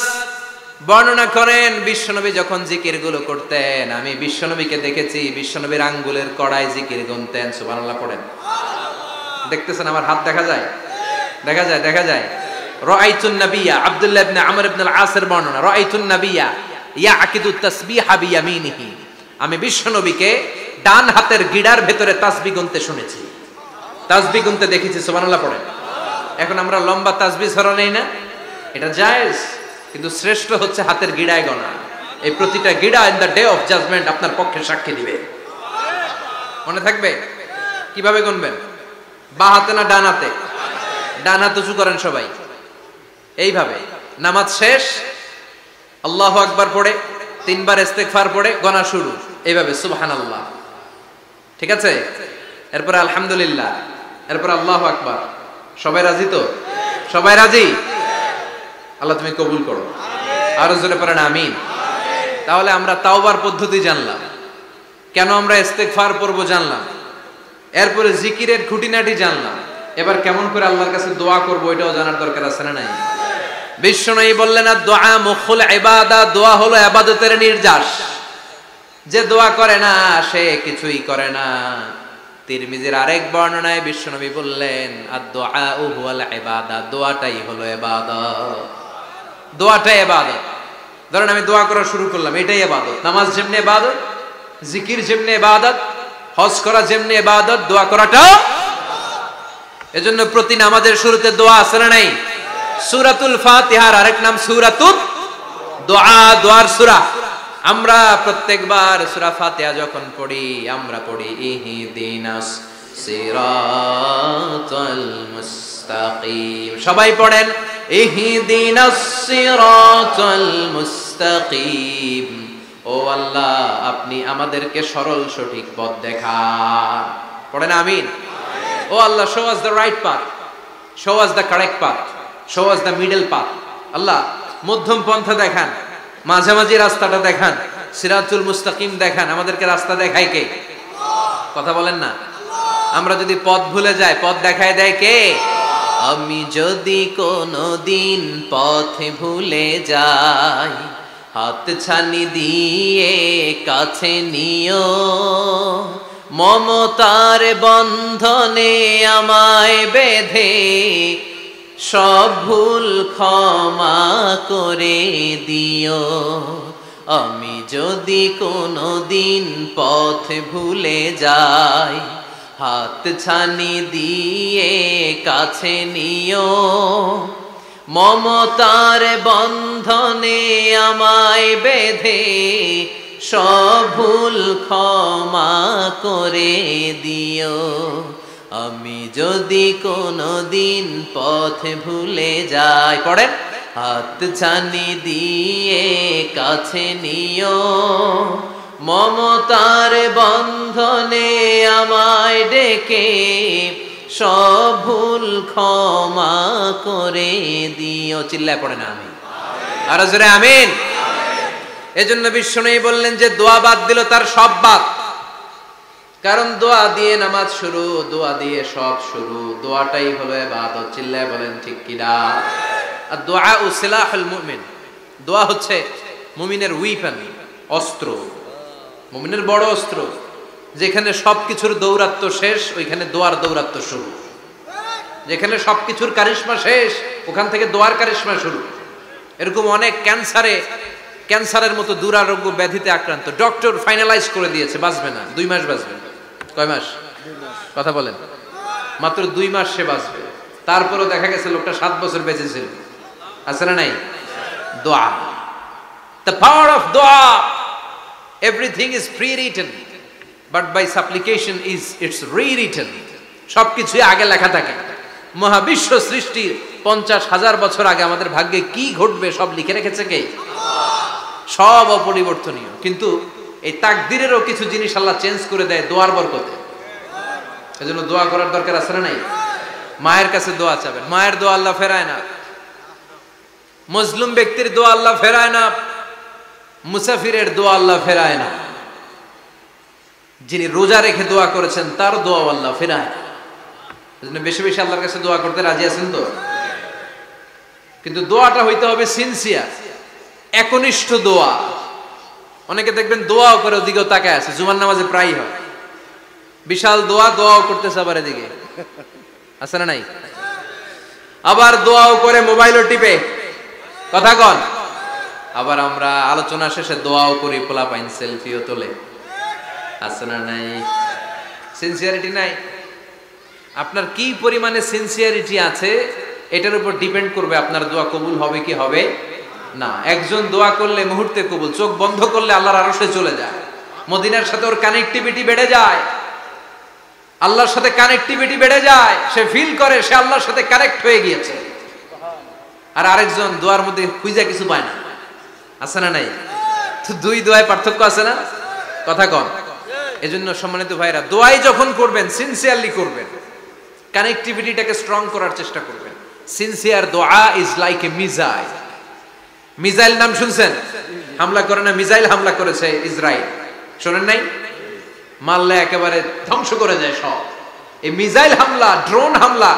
বর্ণনা করেন বিশ্বনবী যখন জিকির গুলো করতেন, আমি বিশ্বনবীকে দেখেছি বিশ্বনবীর আঙ্গুলের কড়ায় জিকির গুনতেন। সুবহানাল্লাহ পড়েন। দেখতেছেন আমার হাত দেখা যায়? দেখা যায়, দেখা যায়। রাআইতুন নাবিয়্যা, আব্দুল্লাহ ইবনে আমর ইবনুল আসের বর্ণনা, রাআইতুন নাবিয়্যা ইয়াকিদু তাসবিহা বিয়ামিনিহি, আমি বিশ্বনবীকে ডান হাতের গিড়ার ভেতরে তাসবিহ গুনতে শুনেছি, তাসবিহ গুনতে দেখেছি। সুবহানাল্লাহ পড়েন। এখন আমরা লম্বা তাসবিহ ছড়া নেই না, এটা জায়েজ, কিন্তু শ্রেষ্ঠ হচ্ছে হাতের গিড়ায় গোনা। এই প্রতিটা গিড়া in the day of judgement আপনার পক্ষে সাক্ষী দিবে। মনে থাকবে? কিভাবে গুনবেন? বাঁ হাতে না ডান হাতে? ডান হাত উঁচু করেন সবাই, এইভাবে। নামাজ শেষ, আল্লাহু আকবার পড়ে 3 বার ইস্তেগফার পড়ে গোনা শুরু, এইভাবে সুবহানাল্লাহ। ঠিক আছে? এরপর আলহামদুলিল্লাহ, এরপর আল্লাহু আকবার। সবাই রাজি তো? সবাই রাজি? আল্লাহ তুমি কবুল করো। আরো জোরে পড়েন আমিন। তাহলে আমরা তাওবার পদ্ধতি জানলাম, কেন আমরা ইস্তেগফার পড়বো জানলাম, এরপরে জিকিরের খুঁটিনাটি জানলাম। এবার কেমন করে আল্লাহর কাছে দোয়া করবো এটাও জানার দরকার আছে না নাই? বিশ্বনবী বললেন আর দোয়া মুখুল ইবাদা, দোয়া হলো ইবাদতের নির্যাস। যে দোয়া করে না সে কিছুই করে না। তিরমিজির আরেক বর্ণনায় বিশ্বনবী বললেন আর দোয়া হুয়াল ইবাদা, দোয়াটাই হলো ইবাদত, দোয়াটাই ইবাদত। ধরেন আমি দোয়া করা শুরু করলাম, এটাই ইবাদত। নামাজ যেমনি ইবাদত, জিকির যেমনি ইবাদত, হজ করা যেমনি ইবাদত, দোয়া করাটা। এজন্য প্রতি নামাজের শুরুতে দোয়া আছে না নাই? সূরাতুল ফাতিহার আরেক নাম সূরাতুদ দোয়া, দোয়ার সূরা। আমরা প্রত্যেকবার সূরা ফাতিহা যখন পড়ি আমরা পড়ি ইহদিনাস সিরাতাল মুস্তাকিম। সবাই পড়েন ইহদিনাস সিরাতাল মুস্তাকিম। ও আল্লাহ আপনি আমাদেরকে সরল সঠিক পথ দেখান। পড়েন আমিন। ও আল্লাহ show us the right path, show us the correct path, show us the middle path. আল্লাহ মধ্যম পন্থা দেখান, মাঝামাঝি রাস্তাটা দেখান, সিরাতুল মুস্তাকিম দেখান। আমাদেরকে রাস্তা দেখায় কে? কথা বলেন না। আমরা যদি পথ ভুলে যাই পথ দেখায় দেয় কে? আমি যদি কোনদিন পথে ভুলে যাই হাত ছানি দিয়ে কাছে নিও, মমতার বন্ধনে আমায় বেঁধে সব ভুল ক্ষমা করে দিও। আমি যদি কোনো দিন পথ ভুলে যাই, হাত ছানি দিয়ে কাছে নিও। মমতার বন্ধনে আমায় বেঁধে সব ভুল ক্ষমা করে দিও। আমি যদি কোনো দিন পথ ভুলে যাই, পড়েন, হাত ছানি দিয়ে কাছে নিও। মমতার বন্ধনে আমায় ডেকে সব ভুল ক্ষমা করে দিও। চিল্লায় পড়ে না আমি আর জোরে আমিন। এজন্য বিশ্বনবী বললেন যে দোয়া বাদ দিল তার সব বাদ। কারণ দোয়া দিয়ে নামাজ শুরু, দোয়া দিয়ে সব শুরু। দোয়াটাই হলো ইবাদত। চিল্লায় বলেন ঠিক কিনা? আর দোয়া ও সিলাহুল মুমিন, দোয়া হচ্ছে মুমিনের উইপন, অস্ত্র, মুমিনের বড় অস্ত্র। যেখানে সবকিছুর দৌরাত্ম্য শেষ, ওইখানে দোয়ার দৌরাত্ম্য শুরু। যেখানে সবকিছুর কারিশমা শেষ, ওখান থেকে দোয়ার কারিশমা শুরু। এরকম অনেক ক্যান্সারের মতো দুরারোগ্য ব্যাধিতে আক্রান্ত, ডক্টর ফাইনালাইজ করে দিয়েছে বাঁচবে না, 2 মাস বাঁচবে। কয় মাস? কথা বলেন। মাত্র 2 মাস সে বাঁচবে। তারপরও দেখা গেছে লোকটা 7 বছর বেঁচে ছিল। আছে না নাই? দোয়া, the power of দোয়া। everything is pre-written but by supplication is it's rewritten। সবকিছুই আগে লেখা থাকে। মহাবিশ্ব সৃষ্টির 50,000 বছর আগে আমাদের ভাগ্যে কি ঘটবে সব লিখে রেখেছে কে? সব অপরিবর্তনীয়। কিন্তু এই তাকদিরেরও কিছু জিনিস আল্লাহ চেঞ্জ করে দেয় দোয়ার বরকতে। এজন্য দোয়া করার দরকার আছে না নাই? মায়ের কাছে দোয়া চাবেন, মায়ের দোয়া আল্লাহ ফেরায় না। মজলুম ব্যক্তির দোয়া আল্লাহ ফেরায় না। মুসাফিরের দোয়া আল্লাহ ফেরায় না। যিনি রোজা রেখে দোয়া করেছেন তার দোয়া আল্লাহ ফেরায় না। এজন্য বেশি বেশি আল্লাহর কাছে দোয়া করতে রাজি আছেন তো? কিন্তু দোয়াটা হইতে হবে সিনসিয়ার, একনিষ্ঠ দোয়া। অনেকে দেখবেন দোয়াও করে ওদিকেও তাকায় আছে, জুমার নামাজে প্রায় হয়। বিশাল দোয়াও করতেছে আবার এদিকে, আছে না নাই? আবার দোয়াও করে মোবাইলও টিপে, কথা কন। আবার আমরা আলোচনা শেষে দোয়াও করি, পোলাপাইন সেলফিও তোলে, আছে না নাই? সিনসিয়ারিটি নাই। আপনার কি পরিমাণে সিনসিয়ারিটি আছে এটার উপর ডিপেন্ড করবে আপনার দোয়া কবুল হবে কি হবে না। একজন দোয়া করলে মুহূর্তে কবুল, চোখ বন্ধ করলে আল্লাহর আরশে চলে যায়। মদিনার সাথে ওর কানেক্টিভিটি বেড়ে যায়, আল্লাহর সাথে কানেক্টিভিটি বেড়ে যায়। সে ফিল করে সে আল্লাহর সাথে কানেক্ট হয়ে গিয়েছে। আর আরেকজন দোয়ার মধ্যে খুঁজে কিছু পায় না, আছে না নাই? তো 2 দোয়ায় পার্থক্য আছে না? কথা কন। এজন্য সম্মানিত ভাইরা, দোয়াই যখন করবেন সিনসিয়ারলি করবেন, কানেক্টিভিটিটাকে স্ট্রং করার চেষ্টা করবেন। সিনসিয়ার দোয়া is like a missile. Missile নাম শুনছেন? হামলা করে না, মিসাইল হামলা করেছে ইসরায়েল, শোনেন নাই? মারলে একেবারে ধ্বংস করে যায় সব। এই মিসাইল হামলা, ড্রোন হামলা,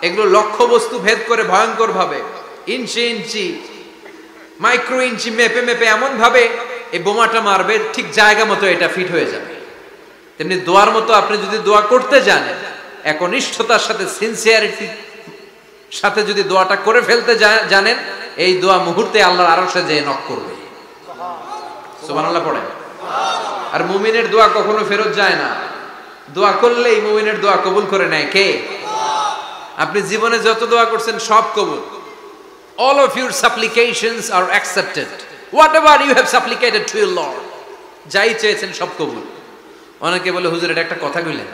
এগুলো লক্ষ্য বস্তু ভেদ করে ভয়ঙ্কর ভাবে, ইঞ্চি ইঞ্চি, মাইক্রো ইঞ্চি মেপে মেপে এমন ভাবে এই বোমাটা মারবে, ঠিক জায়গা মতো এটা ফিট হয়ে যাবে। তেমনি দোয়ার মতো আপনি যদি দোয়া করতে জানেন, একনিষ্ঠতার সাথে সিনসিয়ারিটি সাথে যদি দোয়াটা করে ফেলতে জানেন, এই দোয়া মুহূর্তে আল্লাহর আরশে যেয়ে নক করবে। সুবহানাল্লাহ পড়েন। আর মুমিনের দোয়া কখনো ফেরত যায় না। দোয়া করলেই মুমিনের দোয়া কবুল করে নেয় কে? আপনি জীবনে যত দোয়া করছেন সব কবুল। All of your supplications are accepted. Whatever you have supplicated to your Lord, যাই চেয়েছেন সব কবুল। অনেকে বলে হুজুর এটা একটা কথা কইলেন,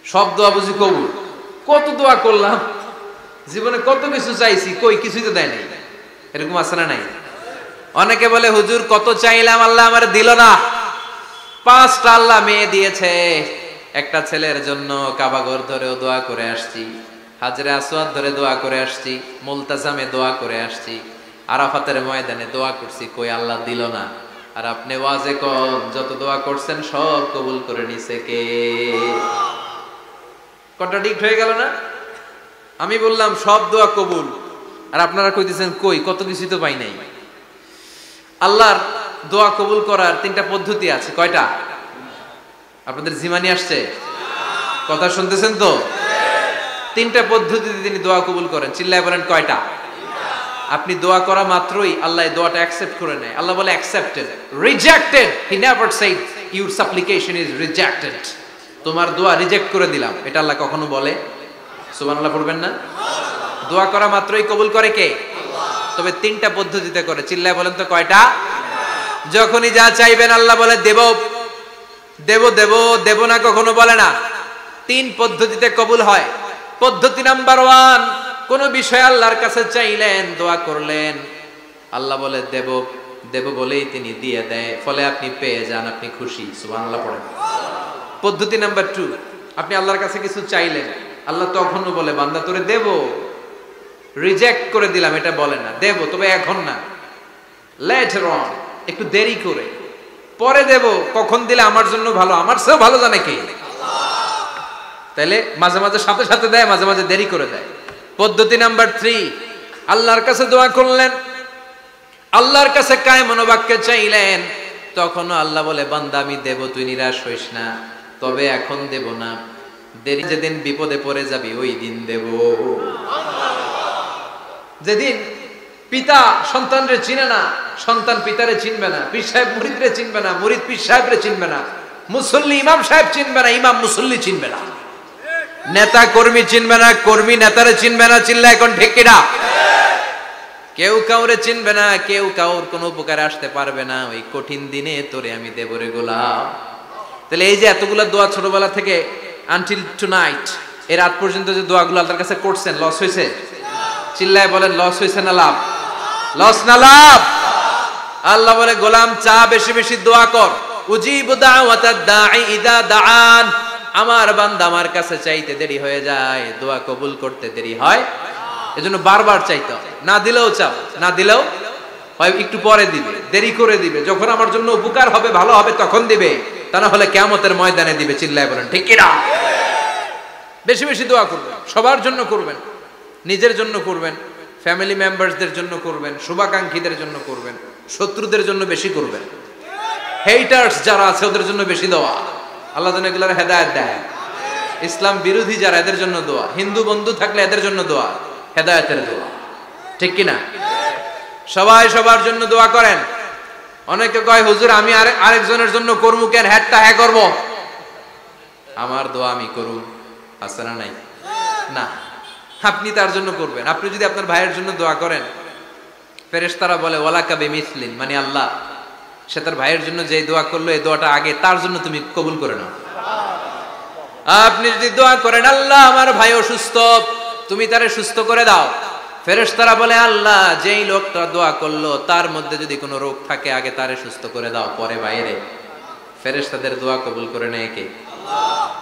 সব দোয়া বুঝি কবুল? কত দোয়া করলাম, জীবনে কত কিছু চাইছি, কই কিছুই তো দেয় নাই। এরকম আছে না নাই? অনেকে বলে হুজুর কত চাইলাম আল্লাহ আমার দিল না। 5টা আল্লাহ মেয়ে দিয়েছে, একটা ছেলের জন্য কাবাঘর ধরেও দোয়া করে আসছি, হাজরে আসওয়াদ ধরে দোয়া করে আসছি, মুলতাজামে দোয়া করে আসছি, আরাফাতের ময়দানে দোয়া করছি, কই আল্লাহ দিল না। আর আপনি ওয়াজে কোন যত দোয়া করছেন সব কবুল করে নিছে কে? কন্ট্রাডিক্ট হয়ে গেল না? আমি বললাম সব দোয়া কবুল, আর আপনারা কইতেছেন কই কত কিছু তো পাই নাই। আল্লাহর দোয়া কবুল করার 3টা পদ্ধতি আছে। কয়টা? আপনাদের জিমানি আসছে? কথা শুনতেছেন তো? তিনটা পদ্ধতিতে তিনি দোয়া কবুল করেন। চিল্লায় বলেন কয়টা? আপনি দোয়া করা মাত্রই আল্লাহ এই দোয়াটা অ্যাকসেপ্ট করে নেয়। আল্লাহ বলে accepted, rejected he never shed your সাপ্লিকেশন is rejected. তোমার দোয়া রিজেক্ট করে দিলাম, এটা আল্লাহ কখনো বলে? সুবহানাল্লাহ পড়বেন না? দোয়া করা মাত্রই কবুল করে কে? তবে তিনটা পদ্ধতিতে করে। চিল্লায় বলেন তো কয়টা? যখনই যা চাইবেন আল্লাহ বলে দেব দেব দেব, দেব না কখনো বলে না। তিন পদ্ধতিতে কবুল হয়। পদ্ধতি নাম্বার 1, কোন বিষয় আল্লাহর কাছে চাইলেন, দোয়া করলেন, আল্লাহ বলে দেব দেব বলেই তিনি দিয়ে দেয়, ফলে আপনি পেয়ে যান, আপনি খুশি। সুবহানাল্লাহ পড়েন। পদ্ধতি নাম্বার 2, আপনি আল্লাহর কাছে কিছু চাইলেন, আল্লাহ তখনও বলে বান্দা তোরে দেব, রিজেক্ট করে দিলাম এটা বলে না, দেব তবে এখন না, লেটার অন, একটু দেরি করে, পরে দেব, কখন দিলে আমার জন্য ভালো, আমার চেয়েও ভালো জানে কে? তাইলে মাঝে মাঝে সাথে সাথে দেয়, মাঝে মাঝে দেরি করে দেয়। পদ্ধতি নাম্বার 3, আল্লাহর কাছে দোয়া করলেন, আল্লাহর কাছে কায় মনোবাক্যে চাইলেন, তখনও আল্লাহ বলে বান্দা আমি দেব, তুই নিরাশ হইস না, তবে এখন দেব না, দেরি, যেদিন বিপদে পড়ে যাবি ওই দিন দেব। যেদিন পিতা সন্তানরে চিনে না, সন্তান পিতারে চিনবে না, পীর সাহেব মুরিদরে চিনবে না, মুরিদ পীর সাহেবরে চিনবে না, মুসল্লি ইমাম সাহেব চিনবে না, ইমাম মুসল্লি চিনবে না, নেতা কর্মী চিনবে না, কর্মী নেতারে চিনবে না। চিল্লা এখন ঠিক কিনা? কেউ কাউরে চিনবে না, কেউ কাউর কোনো উপকারে আসতে পারবে না, ওই কঠিন দিনে তোরে আমি দেব রে গোলাম। তাহলে এই যে এতগুলা দোয়া ছোটবেলা থেকে আনটিল টুনাইট, এর রাত পর্যন্ত যে দোয়াগুলো আল্লাহর কাছে করছেন, লস হয়েছে? চিল্লায় বলেন লস হয়েছে না লাভ? লস না লাভ? আল্লাহ বলে গোলাম চা বেশি বেশি দোয়া কর, উজিবু দাওয়াতাদ দাঈ ইযা দাআন। আমার বান্দা আমার কাছে চাইতে দেরি হয়ে যায়, দোয়া কবুল করতে দেরি হয়, এজন্য বারবার চাইতে হবে। না দিলেও চাও, না দিলেও হয় একটু পরে দিবে, দেরি করে দিবে, যখন আমার জন্য উপকার হবে, ভালো হবে, তখন দিবে, তা না হলে কিয়ামতের ময়দানে দিবে। চিল্লায় বলেন ঠিক কিনা? বেশি বেশি দোয়া করবেন, সবার জন্য করবেন, নিজের জন্য করবেন, ফ্যামিলি মেম্বারসদের জন্য করবেন, শুভাকাঙ্ক্ষীদের জন্য করবেন, শত্রুদের জন্য বেশি করবেন, হেটার্স যারা আছে ওদের জন্য বেশি দোয়া। আল্লাহ যেন এগুলোর হেদায়েত দেয়। ইসলাম বিরোধী যারা, এদের জন্য দোয়া। হিন্দু বন্ধু থাকলে এদের জন্য দোয়া, হেদায়েতের দোয়া। ঠিক কিনা? সবাই সবার জন্য দোয়া করেন। অনেকে কয় হুজুর আমি আরেকজনের জন্য করবো কেন, হ্যাটটা হ্যাঁ করবো, আমার দোয়া আমি করুন, আছে না নাই? না, আপনি তার জন্য করবেন। আপনি যদি আপনার ভাইয়ের জন্য দোয়া করেন, ফেরেশতারা বলে ওয়ালাকা বিমিসলিন, মানে আল্লাহ সে তার ভাইয়ের জন্য যে দোয়া করলো, এই দোয়াটা আগে তার জন্য তুমি কবুল করে নাও। আপনি যদি দোয়া করেন আল্লাহ আমার ভাই অসুস্থ, তুমি তারে সুস্থ করে দাও, ফেরেশতারা বলে আল্লাহ যেই লোকটা দোয়া করলো তার মধ্যে যদি কোনো রোগ থাকে আগে তারে সুস্থ করে দাও, পরে বাইরে। ফেরেশতাদের দোয়া কবুল করে নেয় কে?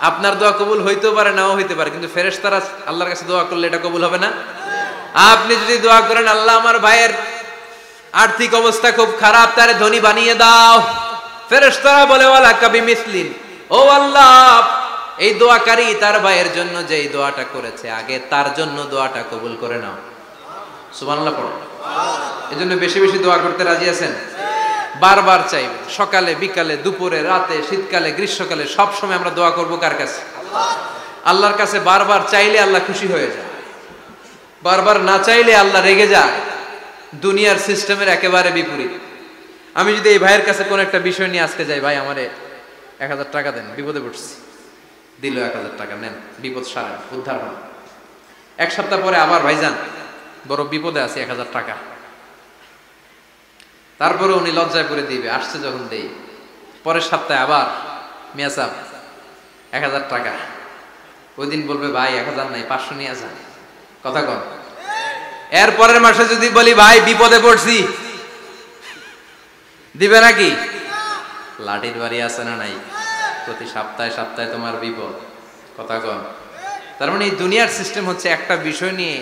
আপনার দোয়া কবুল হইতেও পারে, নাও হইতে পারে, কিন্তু ফেরেশতারা আল্লাহর কাছে দোয়া করলে এটা কবুল হবে না? আপনি যদি দোয়া করেন আল্লাহ আমার ভাইয়ের আর্থিক অবস্থা খুব খারাপ, তারে ধনী বানিয়ে দাও, ফেরেশতারা বলে ওয়ালাকা বিমিসলিন, ও আল্লাহ এই দোয়াকারী তার ভাইয়ের জন্য যেই দোয়াটা করেছে আগে তার জন্য দোয়াটা কবুল করে নাও। সুবহানাল্লাহ পড়ো। এজন্য বেশি বেশি দোয়া করতে রাজি আছেন? বারবার চাইবেন, সকালে বিকালে দুপুরে রাতে শীতকালে গ্রীষ্মকালে সব সময় আমরা দোয়া করব কার কাছে? আল্লাহর কাছে। বারবার চাইলে আল্লাহ খুশি হয়ে যায়, বারবার না চাইলে আল্লাহ রেগে যায়। দুনিয়ার সিস্টেমের একেবারে বিপরীত। আমি যদি এই ভাইয়ের কাছে কোন একটা বিষয় নিয়ে আজকে যাই, ভাই আমারে 1000 টাকা দেন, বিপদে পড়ছি, দিল 1000 টাকা, নেন, বিপদ সারেন, উদ্ধার হন। এক সপ্তাহ পরে আবার ভাইজান বড় বিপদে আছে, 1000 টাকা, তারপরে উনি লজ্জায় পড়ে দিবে, আসছে যখন দেই, পরের সপ্তাহে আবার মিয়া সাহেব 1000 টাকা, ওই দিন বলবে ভাই 1000 নাই 500 নিয়ে যান, কথা কন। এর পরের মাসে যদি বলি ভাই বিপদে পড়ছি, দিবে নাকি? লাঠির বাড়ি আছে না নাই? প্রতি সপ্তাহে সপ্তাহে তোমার বিপদ, কথা কন। তার মানে এই দুনিয়ার সিস্টেম হচ্ছে একটা বিষয় নিয়ে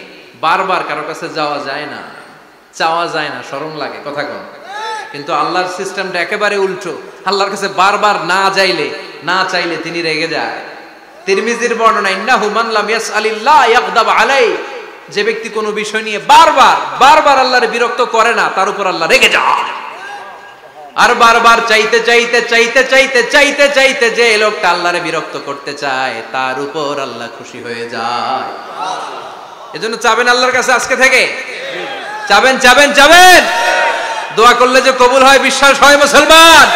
বারবার কারো কাছে যাওয়া যায় না, চাওয়া যায় না, শরম লাগে, কথা কন। কিন্তু আল্লাহর সিস্টেমটা একেবারে উল্টো। আল্লাহর কাছে বারবার না চাইলে তিনি রেগে যায়। তিরমিজির বর্ণনা, ইন্নাহু মান লাম ইয়াসআলিল্লাহ ইয়াগদাব আলাই, যে ব্যক্তি কোনো বিষয় নিয়ে বারবার আল্লাহর বিরক্ত করে না, তার উপর আল্লাহ রেগে যায়। আর বারবার চাইতে চাইতে চাইতে চাইতে চাইতে চাইতে যে লোকটা আল্লাহরে বিরক্ত করতে চায় তার উপর আল্লাহ খুশি হয়ে যায়। এজন্য চাবেন আল্লাহর কাছে আজকে থেকে, চাবেন চাবেন চাবেন, দোয়া করলে যে কবুল হয় বিশ্বাস হয় মুসলমান।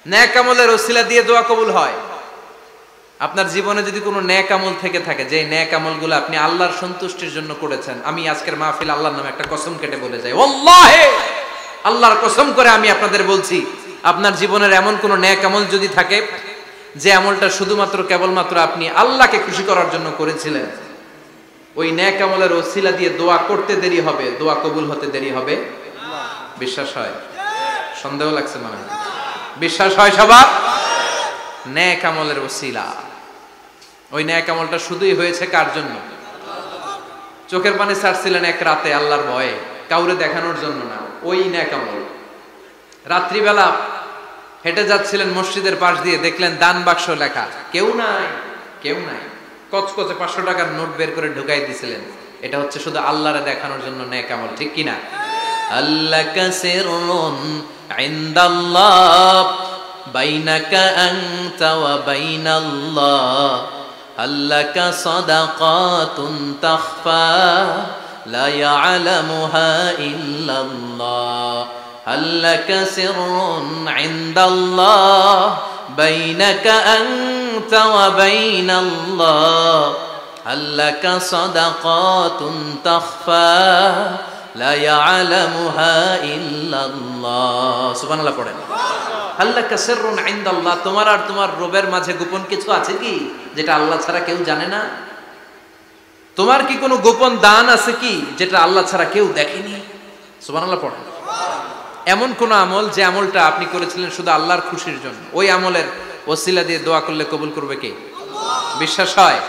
নেক আমলের ওসিলা দিয়ে দোয়া কবুল হয়। আপনার জীবনে যদি কোনো নেক আমল থেকে থাকে, যে নেক আমলগুলো আপনি আল্লাহর সন্তুষ্টির জন্য করেছেন, আমি আজকের মাহফিল আল্লাহর নামে একটা কসম কেটে বলে যাই, ওয়াল্লাহি আল্লাহর কসম করে আমি আপনাদের বলছি, আপনার জীবনের এমন কোন নেক আমল যদি থাকে যে আমলটা শুধুমাত্র কেবলমাত্র আপনি আল্লাহকে খুশি করার জন্য করেছিলেন, ওই নেক আমলের ওসিলা দিয়ে দোয়া করতে দেরি হবে, দোয়া কবুল হতে দেরি হবে। বিশ্বাস হয়? সন্দেহ লাগছে মনে হয়? বিশ্বাস হয় সবার? নেক আমলের ওসিলা, ওই নেক আমলটা শুধুই হয়েছে কার জন্য? চোখের পানি ছাড়ছিলেন এক রাতে আল্লাহর ভয়ে, কাউরে দেখানোর জন্য না, ওই নেক আমল। রাত্রিবেলা হেঁটে যাচ্ছিলেন মসজিদের পাশ দিয়ে, দেখলেন দান বাক্স লেখা, কেউ নাই কেউ নাই, কচকচে 500 টাকার নোট বের করে ঢুকাই দিছিলেন। এটা হচ্ছে শুধু আল্লাহরে দেখানোর জন্য নেক আমল, ঠিক কিনা? আল্লাকা সিররুন ইনদাল্লাহ বাইনাকা আনতা ওয়া বাইনাল্লাহ, আল্লাকা সাদাকাতুন তাখফা লা ইয়ালামুহা ইল্লাল্লাহ, আল্লাকা সিররুন ইনদাল্লাহ বাইনাকা আনতা ওয়া বাইনাল্লাহ, আল্লাকা সাদাকাতুন তাখফা লা ইয়ালামুহা ইল্লাল্লাহ। সুবহানাল্লাহ পড়েন। আল্লাকা সিররুন ইনদাল্লাহ, তোমার আর তোমার রবের মাঝে গোপন কিছু আছে কি যেটা আল্লাহ ছাড়া কেউ জানে না? তোমার কি কোনো গোপন দান আছে কি যেটা আল্লাহ ছাড়া কেউ দেখেনি? সুবহানাল্লাহ পড়েন। এমন কোন আমল যে আমলটা আপনি করেছিলেন শুধু আল্লাহর খুশির জন্য, ওই আমলের ওসিলা দিয়ে দোয়া করলে কবুল করবে কে? বিশ্বাস হয়?